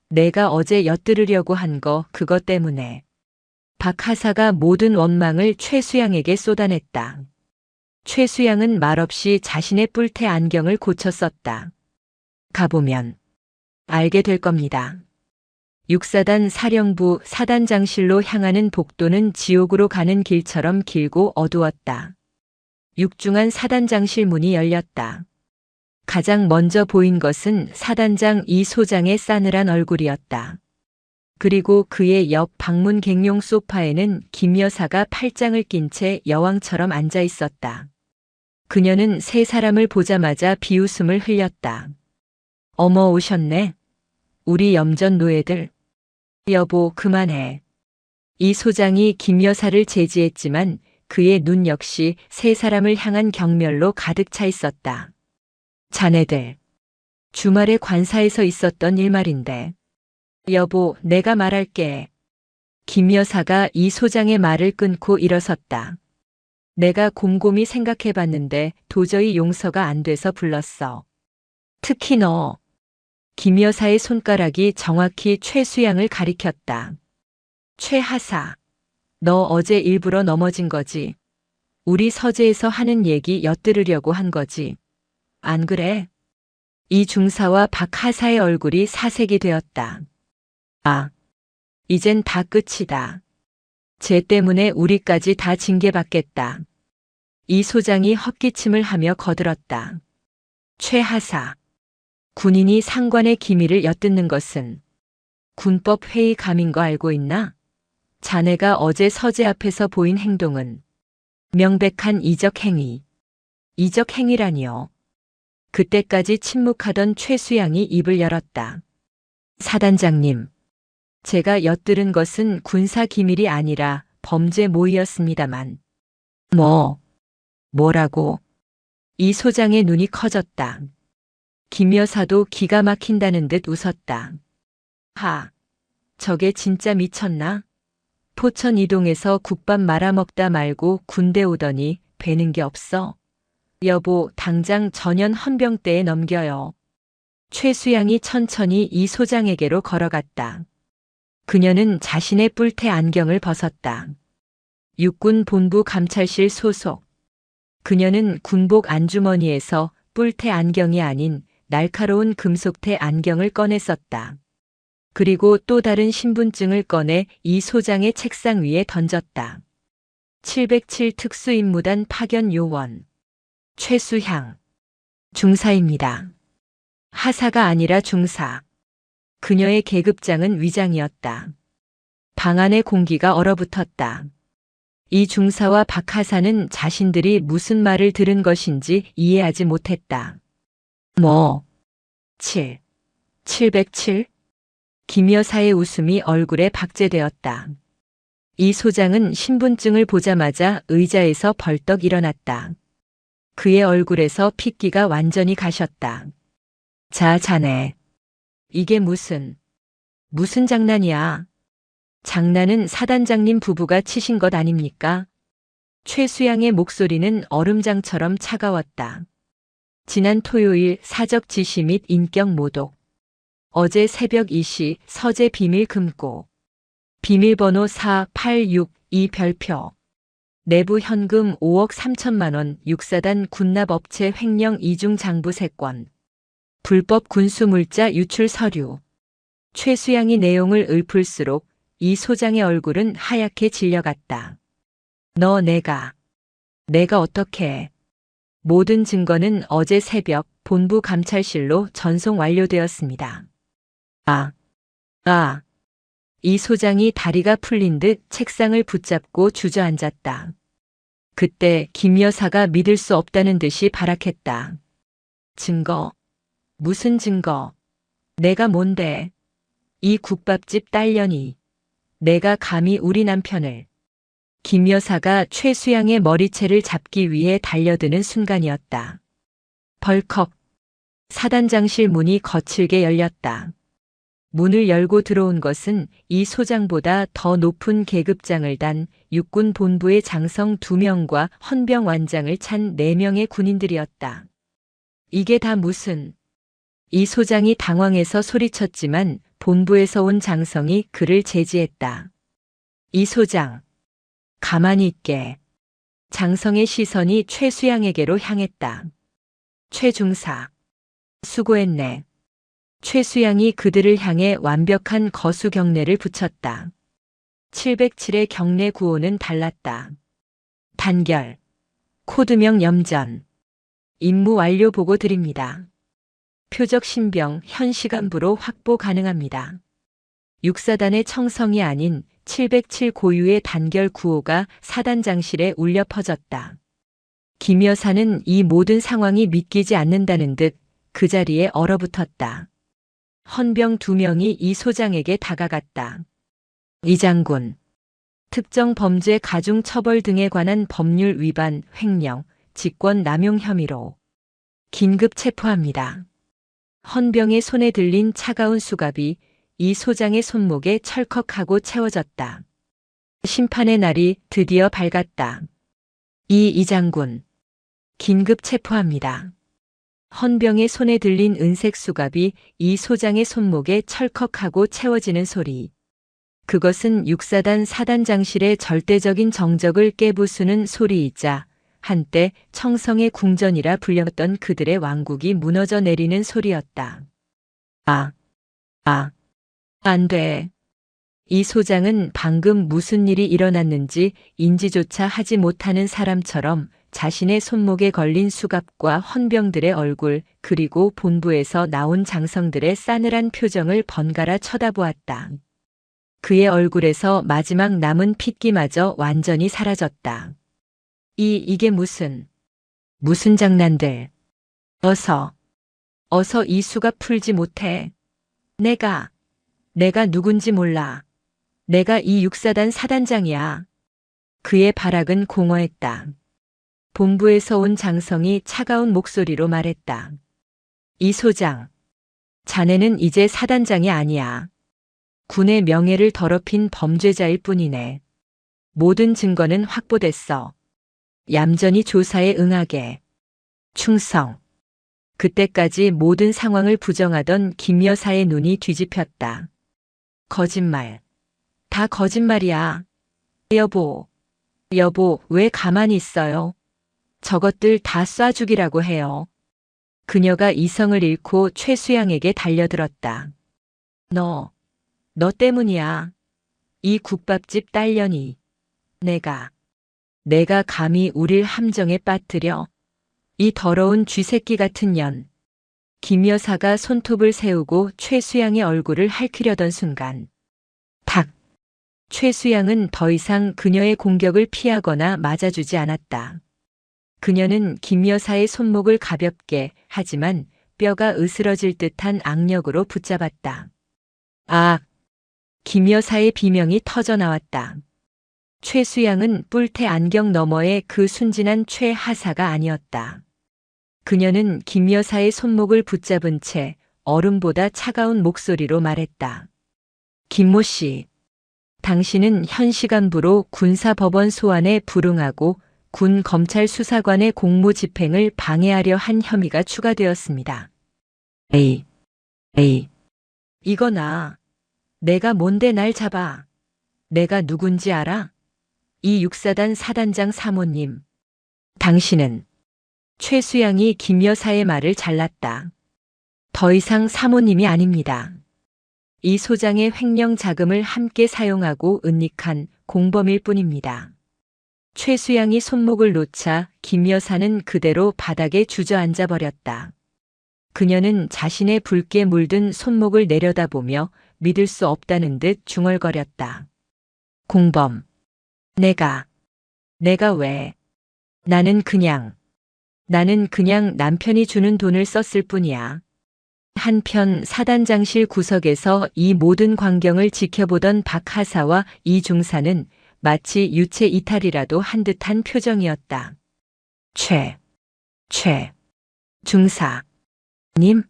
내가 어제 엿들으려고 한 거 그거 때문에. 박하사가 모든 원망을 최수양에게 쏟아냈다. 최수양은 말없이 자신의 뿔테 안경을 고쳐 썼다. 가보면 알게 될 겁니다. 육사단 사령부 사단장실로 향하는 복도는 지옥으로 가는 길처럼 길고 어두웠다. 육중한 사단장실 문이 열렸다. 가장 먼저 보인 것은 사단장 이 소장의 싸늘한 얼굴이었다. 그리고 그의 옆 방문 객용 소파에는 김 여사가 팔짱을 낀 채 여왕처럼 앉아 있었다. 그녀는 세 사람을 보자마자 비웃음을 흘렸다. 어머 오셨네. 우리 염전 노예들. 여보 그만해. 이 소장이 김 여사를 제지했지만 그의 눈 역시 세 사람을 향한 경멸로 가득 차 있었다. 자네들. 주말에 관사에서 있었던 일 말인데. 여보 내가 말할게. 김 여사가 이 소장의 말을 끊고 일어섰다. 내가 곰곰이 생각해봤는데 도저히 용서가 안 돼서 불렀어. 특히 너. 김 여사의 손가락이 정확히 최수양을 가리켰다. 최하사. 너 어제 일부러 넘어진 거지. 우리 서재에서 하는 얘기 엿들으려고 한 거지. 안 그래? 이 중사와 박하사의 얼굴이 사색이 되었다. 아, 이젠 다 끝이다. 쟤 때문에 우리까지 다 징계받겠다. 이 소장이 헛기침을 하며 거들었다. 최하사. 군인이 상관의 기밀을 엿듣는 것은 군법 회의 감인 거 알고 있나? 자네가 어제 서재 앞에서 보인 행동은 명백한 이적 행위. 이적 행위라니요. 그때까지 침묵하던 최수양이 입을 열었다. 사단장님. 제가 엿들은 것은 군사 기밀이 아니라 범죄 모의였습니다만. 뭐라고? 이 소장의 눈이 커졌다. 김 여사도 기가 막힌다는 듯 웃었다. 저게 진짜 미쳤나? 포천 이동에서 국밥 말아먹다 말고 군대 오더니 배는 게 없어. 여보, 당장 전현 헌병대에 넘겨요. 최수양이 천천히 이 소장에게로 걸어갔다. 그녀는 자신의 뿔테 안경을 벗었다. 육군 본부 감찰실 소속. 그녀는 군복 안주머니에서 뿔테 안경이 아닌 날카로운 금속테 안경을 꺼내 썼다. 그리고 또 다른 신분증을 꺼내 이 소장의 책상 위에 던졌다. 707 특수임무단 파견 요원. 최수향. 중사입니다. 하사가 아니라 중사. 그녀의 계급장은 위장이었다. 방 안의 공기가 얼어붙었다. 이 중사와 박 하사는 자신들이 무슨 말을 들은 것인지 이해하지 못했다. 707? 김 여사의 웃음이 얼굴에 박제되었다. 이 소장은 신분증을 보자마자 의자에서 벌떡 일어났다. 그의 얼굴에서 핏기가 완전히 가셨다. 자, 자네. 이게 무슨 장난이야? 장난은 사단장님 부부가 치신 것 아닙니까? 최수양의 목소리는 얼음장처럼 차가웠다. 지난 토요일 사적 지시 및 인격 모독. 어제 새벽 2시 서재 비밀 금고. 비밀번호 4862 별표. 내부 현금 5억 3천만 원 6사단 군납업체 횡령 이중 장부 3건. 불법 군수물자 유출 서류. 최수양이 내용을 읊을수록 이 소장의 얼굴은 하얗게 질려갔다. 내가 어떻게 해? 모든 증거는 어제 새벽 본부 감찰실로 전송 완료되었습니다. 이 소장이 다리가 풀린 듯 책상을 붙잡고 주저앉았다. 그때 김 여사가 믿을 수 없다는 듯이 발악했다. 증거? 무슨 증거? 내가 뭔데? 이 국밥집 딸년이. 내가 감히 우리 남편을. 김 여사가 최수양의 머리채를 잡기 위해 달려드는 순간이었다. 벌컥. 사단장실 문이 거칠게 열렸다. 문을 열고 들어온 것은 이 소장보다 더 높은 계급장을 단 육군 본부의 장성 2명과 헌병 완장을 찬 4명의 군인들이었다. 이게 다 무슨... 이 소장이 당황해서 소리쳤지만 본부에서 온 장성이 그를 제지했다. 이 소장, 가만히 있게. 장성의 시선이 최수양에게로 향했다. 최중사, 수고했네. 최수양이 그들을 향해 완벽한 거수 경례를 붙였다. 707의 경례 구호는 달랐다. 단결, 코드명 염전, 임무 완료 보고 드립니다. 표적 신병 현 시간부로 확보 가능합니다. 6사단의 청성이 아닌 707 고유의 단결 구호가 사단장실에 울려 퍼졌다. 김 여사는 이 모든 상황이 믿기지 않는다는 듯 그 자리에 얼어붙었다. 헌병 2명이 이 소장에게 다가갔다. 이 장군, 특정 범죄 가중 처벌 등에 관한 법률 위반, 횡령, 직권 남용 혐의로 긴급 체포합니다. 헌병의 손에 들린 차가운 수갑이 이 소장의 손목에 철컥하고 채워졌다. 심판의 날이 드디어 밝았다. 이 장군, 긴급 체포합니다. 헌병의 손에 들린 은색 수갑이 이 소장의 손목에 철컥하고 채워지는 소리. 그것은 6사단 사단장실의 절대적인 정적을 깨부수는 소리이자 한때 청성의 궁전이라 불렸던 그들의 왕국이 무너져 내리는 소리였다. 안 돼. 이 소장은 방금 무슨 일이 일어났는지 인지조차 하지 못하는 사람처럼 자신의 손목에 걸린 수갑과 헌병들의 얼굴 그리고 본부에서 나온 장성들의 싸늘한 표정을 번갈아 쳐다보았다. 그의 얼굴에서 마지막 남은 핏기마저 완전히 사라졌다. 이게 무슨 장난들. 어서 이 수갑 풀지 못해. 내가 내가 누군지 몰라. 내가 이 육사단 사단장이야. 그의 발악은 공허했다. 본부에서 온 장성이 차가운 목소리로 말했다. 이 소장, 자네는 이제 사단장이 아니야. 군의 명예를 더럽힌 범죄자일 뿐이네. 모든 증거는 확보됐어. 얌전히 조사에 응하게. 충성. 그때까지 모든 상황을 부정하던 김 여사의 눈이 뒤집혔다. 거짓말. 다 거짓말이야. 여보, 왜 가만히 있어요? 저것들 다 쏴 죽이라고 해요. 그녀가 이성을 잃고 최수양에게 달려들었다. 너 때문이야. 이 국밥집 딸년이. 내가 감히 우릴 함정에 빠뜨려. 이 더러운 쥐새끼 같은 년. 김 여사가 손톱을 세우고 최수양의 얼굴을 핥으려던 순간. 탁! 최수양은 더 이상 그녀의 공격을 피하거나 맞아주지 않았다. 그녀는 김 여사의 손목을 가볍게 하지만 뼈가 으스러질 듯한 악력으로 붙잡았다. 아! 김 여사의 비명이 터져 나왔다. 최수양은 뿔테 안경 너머의 그 순진한 최하사가 아니었다. 그녀는 김 여사의 손목을 붙잡은 채 얼음보다 차가운 목소리로 말했다. 김모 씨, 당신은 현 시간부로 군사법원 소환에 불응하고 군 검찰 수사관의 공무 집행을 방해하려 한 혐의가 추가되었습니다. 에이, 이거나. 내가 뭔데 날 잡아. 내가 누군지 알아? 이 육사단 사단장 사모님. 당신은. 최수양이 김 여사의 말을 잘랐다. 더 이상 사모님이 아닙니다. 이 소장의 횡령 자금을 함께 사용하고 은닉한 공범일 뿐입니다. 최수양이 손목을 놓자 김 여사는 그대로 바닥에 주저앉아 버렸다. 그녀는 자신의 붉게 물든 손목을 내려다보며 믿을 수 없다는 듯 중얼거렸다. 공범. 내가 왜? 나는 그냥 남편이 주는 돈을 썼을 뿐이야. 한편 사단장실 구석에서 이 모든 광경을 지켜보던 박 하사와 이 중사는 마치 유체 이탈이라도 한 듯한 표정이었다. 중사님?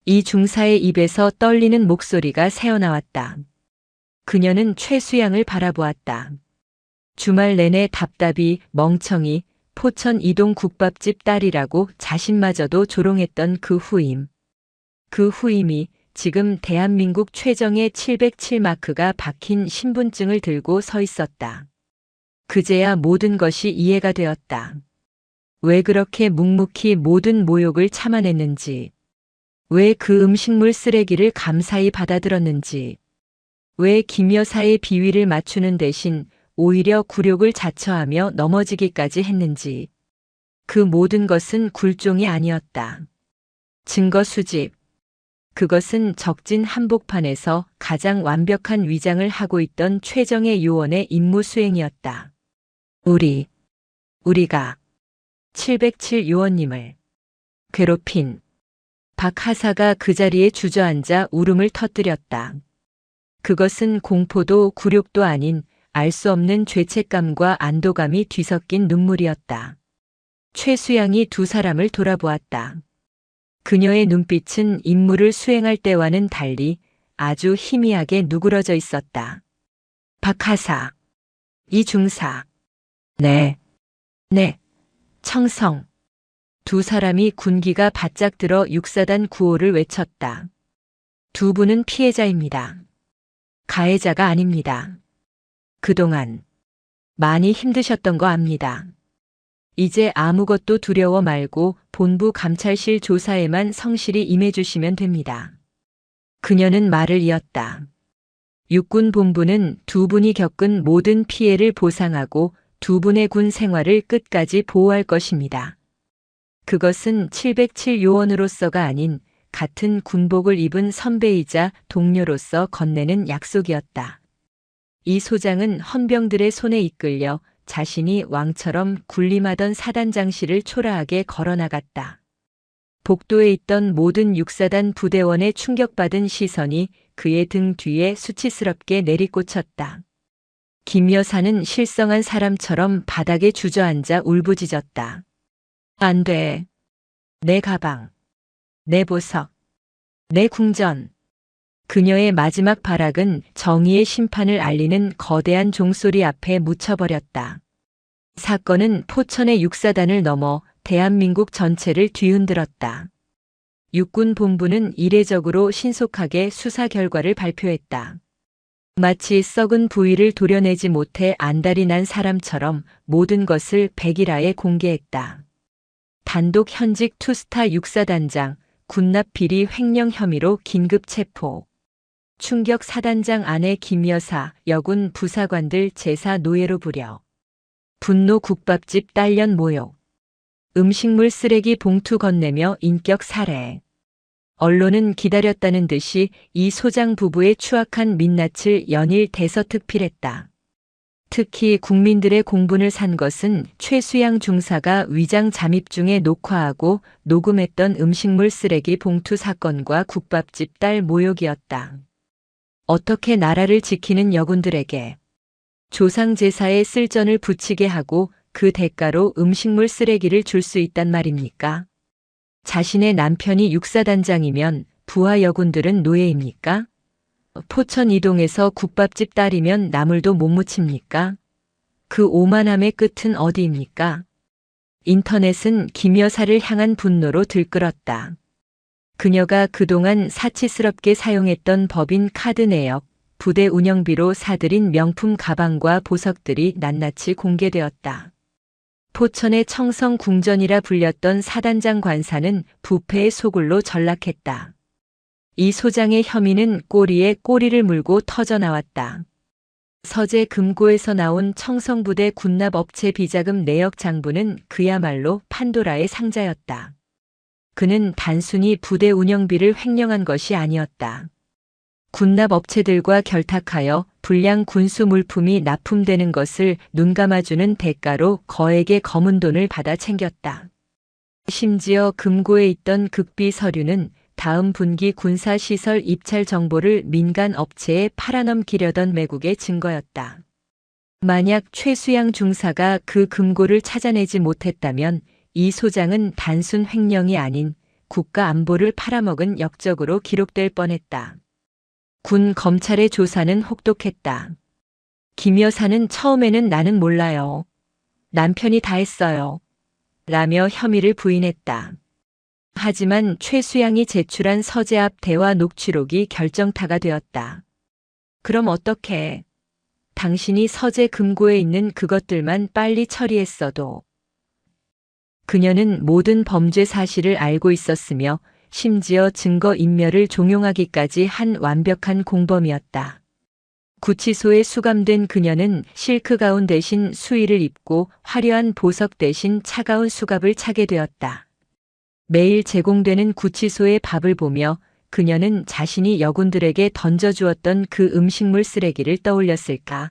이 중사의 입에서 떨리는 목소리가 새어나왔다. 그녀는 최수양을 바라보았다. 주말 내내 답답이 멍청이 포천 이동 국밥집 딸이라고 자신마저도 조롱했던 그 후임. 그 후임이 지금 대한민국 최정의 707마크가 박힌 신분증을 들고 서 있었다. 그제야 모든 것이 이해가 되었다. 왜 그렇게 묵묵히 모든 모욕을 참아냈는지, 왜 그 음식물 쓰레기를 감사히 받아들었는지, 왜 김 여사의 비위를 맞추는 대신 오히려 굴욕을 자처하며 넘어지기까지 했는지. 그 모든 것은 굴종이 아니었다. 증거 수집. 그것은 적진 한복판에서 가장 완벽한 위장을 하고 있던 최정의 요원의 임무 수행이었다. 우리가 707 요원님을 괴롭힌. 박 하사가 그 자리에 주저앉아 울음을 터뜨렸다. 그것은 공포도 굴욕도 아닌 알 수 없는 죄책감과 안도감이 뒤섞인 눈물이었다. 최수양이 두 사람을 돌아보았다. 그녀의 눈빛은 임무를 수행할 때와는 달리 아주 희미하게 누그러져 있었다. 박 하사. 이 중사. 네. 청성. 두 사람이 군기가 바짝 들어 육사단 구호를 외쳤다. 두 분은 피해자입니다. 가해자가 아닙니다. 그동안 많이 힘드셨던 거 압니다. 이제 아무것도 두려워 말고 본부 감찰실 조사에만 성실히 임해주시면 됩니다. 그녀는 말을 이었다. 육군 본부는 두 분이 겪은 모든 피해를 보상하고 두 분의 군 생활을 끝까지 보호할 것입니다. 그것은 707 요원으로서가 아닌 같은 군복을 입은 선배이자 동료로서 건네는 약속이었다. 이 소장은 헌병들의 손에 이끌려 자신이 왕처럼 군림하던 사단장실을 초라하게 걸어나갔다. 복도에 있던 모든 육사단 부대원의 충격받은 시선이 그의 등 뒤에 수치스럽게 내리꽂혔다. 김 여사는 실성한 사람처럼 바닥에 주저앉아 울부짖었다. 안 돼. 내 가방. 내 보석. 내 궁전. 그녀의 마지막 발악은 정의의 심판을 알리는 거대한 종소리 앞에 묻혀버렸다. 사건은 포천의 육사단을 넘어 대한민국 전체를 뒤흔들었다. 육군 본부는 이례적으로 신속하게 수사 결과를 발표했다. 마치 썩은 부위를 도려내지 못해 안달이 난 사람처럼 모든 것을 백일하에 공개했다. 단독 현직 투스타 육사단장, 군납 비리 횡령 혐의로 긴급 체포. 충격 사단장 아내 김 여사, 여군 부사관들 제사 노예로 부려. 분노 국밥집 딸년 모욕. 음식물 쓰레기 봉투 건네며 인격 살해. 언론은 기다렸다는 듯이 이 소장 부부의 추악한 민낯을 연일 대서특필했다. 특히 국민들의 공분을 산 것은 최수양 중사가 위장 잠입 중에 녹화하고 녹음했던 음식물 쓰레기 봉투 사건과 국밥집 딸 모욕이었다. 어떻게 나라를 지키는 여군들에게 조상제사에 쓸전을 붙이게 하고 그 대가로 음식물 쓰레기를 줄 수 있단 말입니까? 자신의 남편이 육사단장이면 부하 여군들은 노예입니까? 포천 이동에서 국밥집 딸이면 나물도 못 무칩니까? 그 오만함의 끝은 어디입니까? 인터넷은 김 여사를 향한 분노로 들끓었다. 그녀가 그동안 사치스럽게 사용했던 법인 카드 내역, 부대 운영비로 사들인 명품 가방과 보석들이 낱낱이 공개되었다. 포천의 청성 궁전이라 불렸던 사단장 관사는 부패의 소굴로 전락했다. 이 소장의 혐의는 꼬리에 꼬리를 물고 터져나왔다. 서재 금고에서 나온 청성부대 군납업체 비자금 내역 장부는 그야말로 판도라의 상자였다. 그는 단순히 부대 운영비를 횡령한 것이 아니었다. 군납업체들과 결탁하여 불량 군수 물품이 납품되는 것을 눈감아주는 대가로 거액의 검은 돈을 받아 챙겼다. 심지어 금고에 있던 극비 서류는 다음 분기 군사시설 입찰 정보를 민간 업체에 팔아넘기려던 매국의 증거였다. 만약 최수양 중사가 그 금고를 찾아내지 못했다면 이 소장은 단순 횡령이 아닌 국가 안보를 팔아먹은 역적으로 기록될 뻔했다. 군 검찰의 조사는 혹독했다. 김 여사는 처음에는 나는 몰라요. 남편이 다 했어요. 라며 혐의를 부인했다. 하지만 최수양이 제출한 서재 앞 대화 녹취록이 결정타가 되었다. 그럼 어떡해? 당신이 서재 금고에 있는 그것들만 빨리 처리했어도. 그녀는 모든 범죄 사실을 알고 있었으며 심지어 증거 인멸을 종용하기까지 한 완벽한 공범이었다. 구치소에 수감된 그녀는 실크 가운 대신 수의를 입고 화려한 보석 대신 차가운 수갑을 차게 되었다. 매일 제공되는 구치소의 밥을 보며 그녀는 자신이 여군들에게 던져주었던 그 음식물 쓰레기를 떠올렸을까.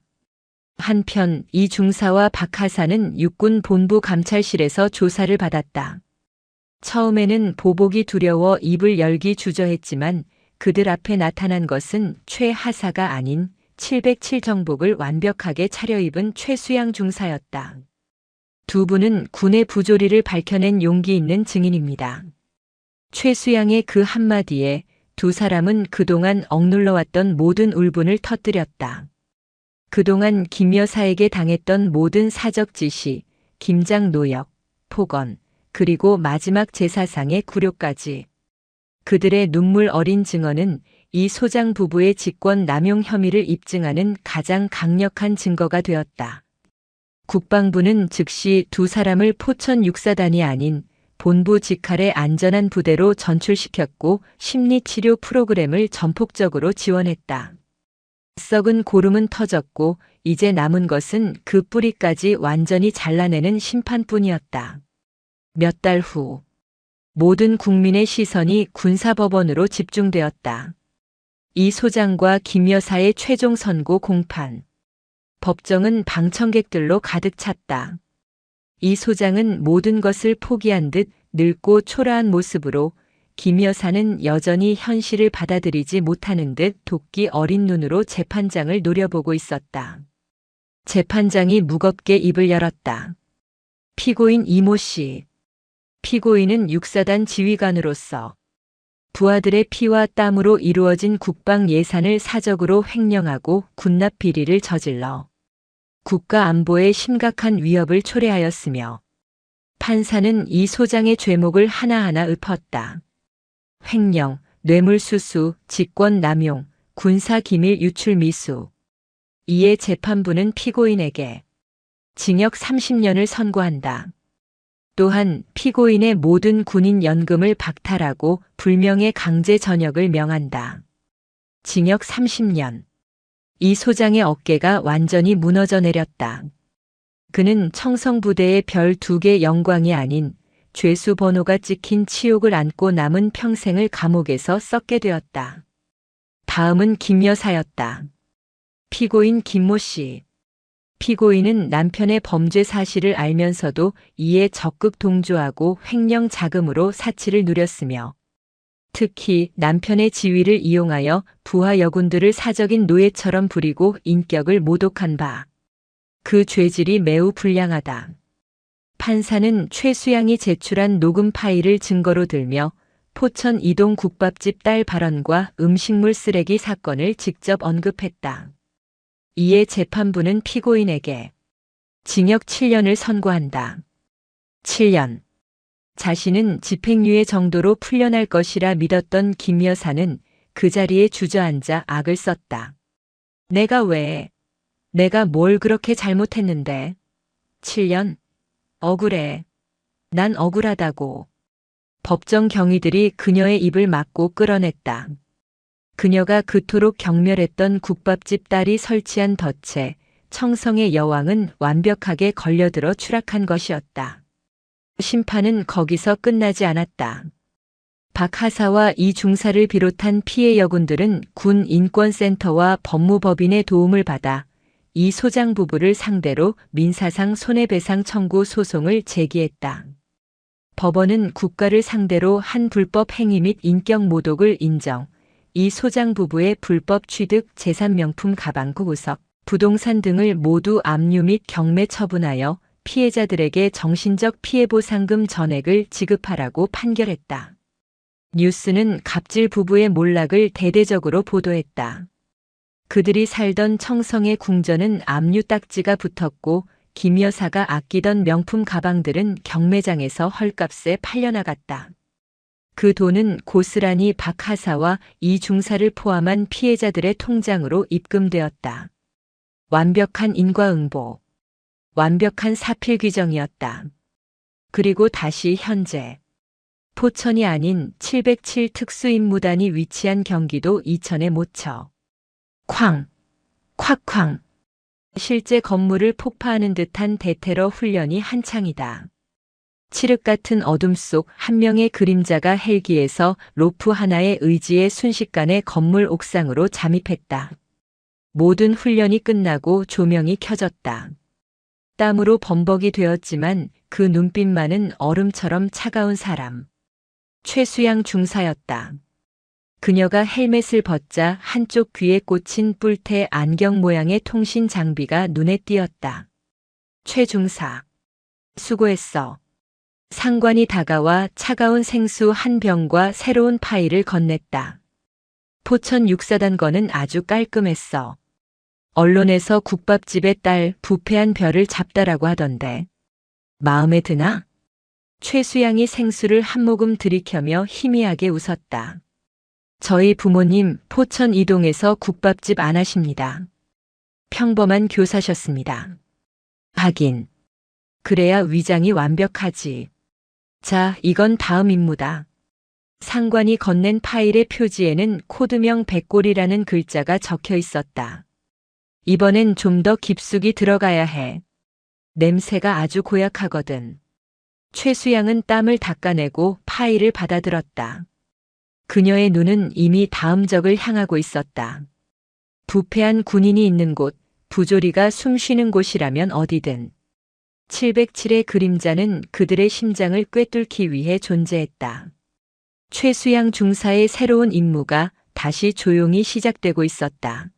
한편 이 중사와 박 하사는 육군 본부 감찰실에서 조사를 받았다. 처음에는 보복이 두려워 입을 열기 주저했지만 그들 앞에 나타난 것은 최 하사가 아닌 707 정복을 완벽하게 차려입은 최수양 중사였다. 두 분은 군의 부조리를 밝혀낸 용기 있는 증인입니다. 최수양의 그 한마디에 두 사람은 그동안 억눌러왔던 모든 울분을 터뜨렸다. 그동안 김 여사에게 당했던 모든 사적 지시, 김장 노역, 폭언, 그리고 마지막 제사상의 굴욕까지. 그들의 눈물 어린 증언은 이 소장 부부의 직권 남용 혐의를 입증하는 가장 강력한 증거가 되었다. 국방부는 즉시 두 사람을 포천 육사단이 아닌 본부 직할의 안전한 부대로 전출시켰고 심리치료 프로그램을 전폭적으로 지원했다. 썩은 고름은 터졌고 이제 남은 것은 그 뿌리까지 완전히 잘라내는 심판뿐이었다. 몇 달 후 모든 국민의 시선이 군사법원으로 집중되었다. 이 소장과 김 여사의 최종 선고 공판. 법정은 방청객들로 가득 찼다. 이 소장은 모든 것을 포기한 듯 늙고 초라한 모습으로 김 여사는 여전히 현실을 받아들이지 못하는 듯 도끼 어린 눈으로 재판장을 노려보고 있었다. 재판장이 무겁게 입을 열었다. 피고인 이모 씨. 피고인은 육사단 지휘관으로서 부하들의 피와 땀으로 이루어진 국방 예산을 사적으로 횡령하고 군납 비리를 저질러 국가 안보에 심각한 위협을 초래하였으며 판사는 이 소장의 죄목을 하나하나 읊었다. 횡령, 뇌물수수, 직권남용, 군사기밀 유출 미수. 이에 재판부는 피고인에게 징역 30년을 선고한다. 또한 피고인의 모든 군인 연금을 박탈하고 불명예 강제 전역을 명한다. 징역 30년. 이 소장의 어깨가 완전히 무너져 내렸다. 그는 청성부대의 별 2개 영광이 아닌 죄수 번호가 찍힌 치욕을 안고 남은 평생을 감옥에서 썩게 되었다. 다음은 김 여사였다. 피고인 김모 씨. 피고인은 남편의 범죄 사실을 알면서도 이에 적극 동조하고 횡령 자금으로 사치를 누렸으며 특히 남편의 지위를 이용하여 부하 여군들을 사적인 노예처럼 부리고 인격을 모독한 바 그 죄질이 매우 불량하다. 판사는 최수양이 제출한 녹음 파일을 증거로 들며 포천 이동 국밥집 딸 발언과 음식물 쓰레기 사건을 직접 언급했다. 이에 재판부는 피고인에게 징역 7년을 선고한다. 7년. 자신은 집행유예 정도로 풀려날 것이라 믿었던 김 여사는 그 자리에 주저앉아 악을 썼다. 내가 뭘 그렇게 잘못했는데. 7년. 억울해. 난 억울하다고. 법정 경위들이 그녀의 입을 막고 끌어냈다. 그녀가 그토록 경멸했던 국밥집 딸이 설치한 덫에 청성의 여왕은 완벽하게 걸려들어 추락한 것이었다. 심판은 거기서 끝나지 않았다. 박 하사와 이 중사를 비롯한 피해 여군들은 군 인권센터와 법무법인의 도움을 받아 이 소장 부부를 상대로 민사상 손해배상 청구 소송을 제기했다. 법원은 국가를 상대로 한 불법 행위 및 인격 모독을 인정, 이 소장 부부의 불법 취득 재산 명품 가방 구구석, 부동산 등을 모두 압류 및 경매 처분하여 피해자들에게 정신적 피해보상금 전액을 지급하라고 판결했다. 뉴스는 갑질 부부의 몰락을 대대적으로 보도했다. 그들이 살던 청성의 궁전은 압류 딱지가 붙었고 김 여사가 아끼던 명품 가방들은 경매장에서 헐값에 팔려나갔다. 그 돈은 고스란히 박 하사와 이 중사를 포함한 피해자들의 통장으로 입금되었다. 완벽한 인과응보, 완벽한 사필 규정이었다. 그리고 다시 현재. 포천이 아닌 707 특수임무단이 위치한 경기도 이천의 모처. 쾅, 콱쾅. 실제 건물을 폭파하는 듯한 대테러 훈련이 한창이다. 칠흑 같은 어둠 속 한 명의 그림자가 헬기에서 로프 하나의 의지에 순식간에 건물 옥상으로 잠입했다. 모든 훈련이 끝나고 조명이 켜졌다. 땀으로 범벅이 되었지만 그 눈빛만은 얼음처럼 차가운 사람. 최수양 중사였다. 그녀가 헬멧을 벗자 한쪽 귀에 꽂힌 뿔테 안경 모양의 통신 장비가 눈에 띄었다. 최 중사. 수고했어. 상관이 다가와 차가운 생수 한 병과 새로운 파일을 건넸다. 포천 육사단 거는 아주 깔끔했어. 언론에서 국밥집의 딸 부패한 별을 잡다라고 하던데. 마음에 드나? 최수양이 생수를 한 모금 들이켜며 희미하게 웃었다. 저희 부모님 포천 이동에서 국밥집 안 하십니다. 평범한 교사셨습니다. 하긴. 그래야 위장이 완벽하지. 자, 이건 다음 임무다. 상관이 건넨 파일의 표지에는 코드명 백골이라는 글자가 적혀 있었다. 이번엔 좀 더 깊숙이 들어가야 해. 냄새가 아주 고약하거든. 최수양은 땀을 닦아내고 파일을 받아들었다. 그녀의 눈은 이미 다음 적을 향하고 있었다. 부패한 군인이 있는 곳, 부조리가 숨쉬는 곳이라면 어디든. 707의 그림자는 그들의 심장을 꿰뚫기 위해 존재했다. 최수양 중사의 새로운 임무가 다시 조용히 시작되고 있었다.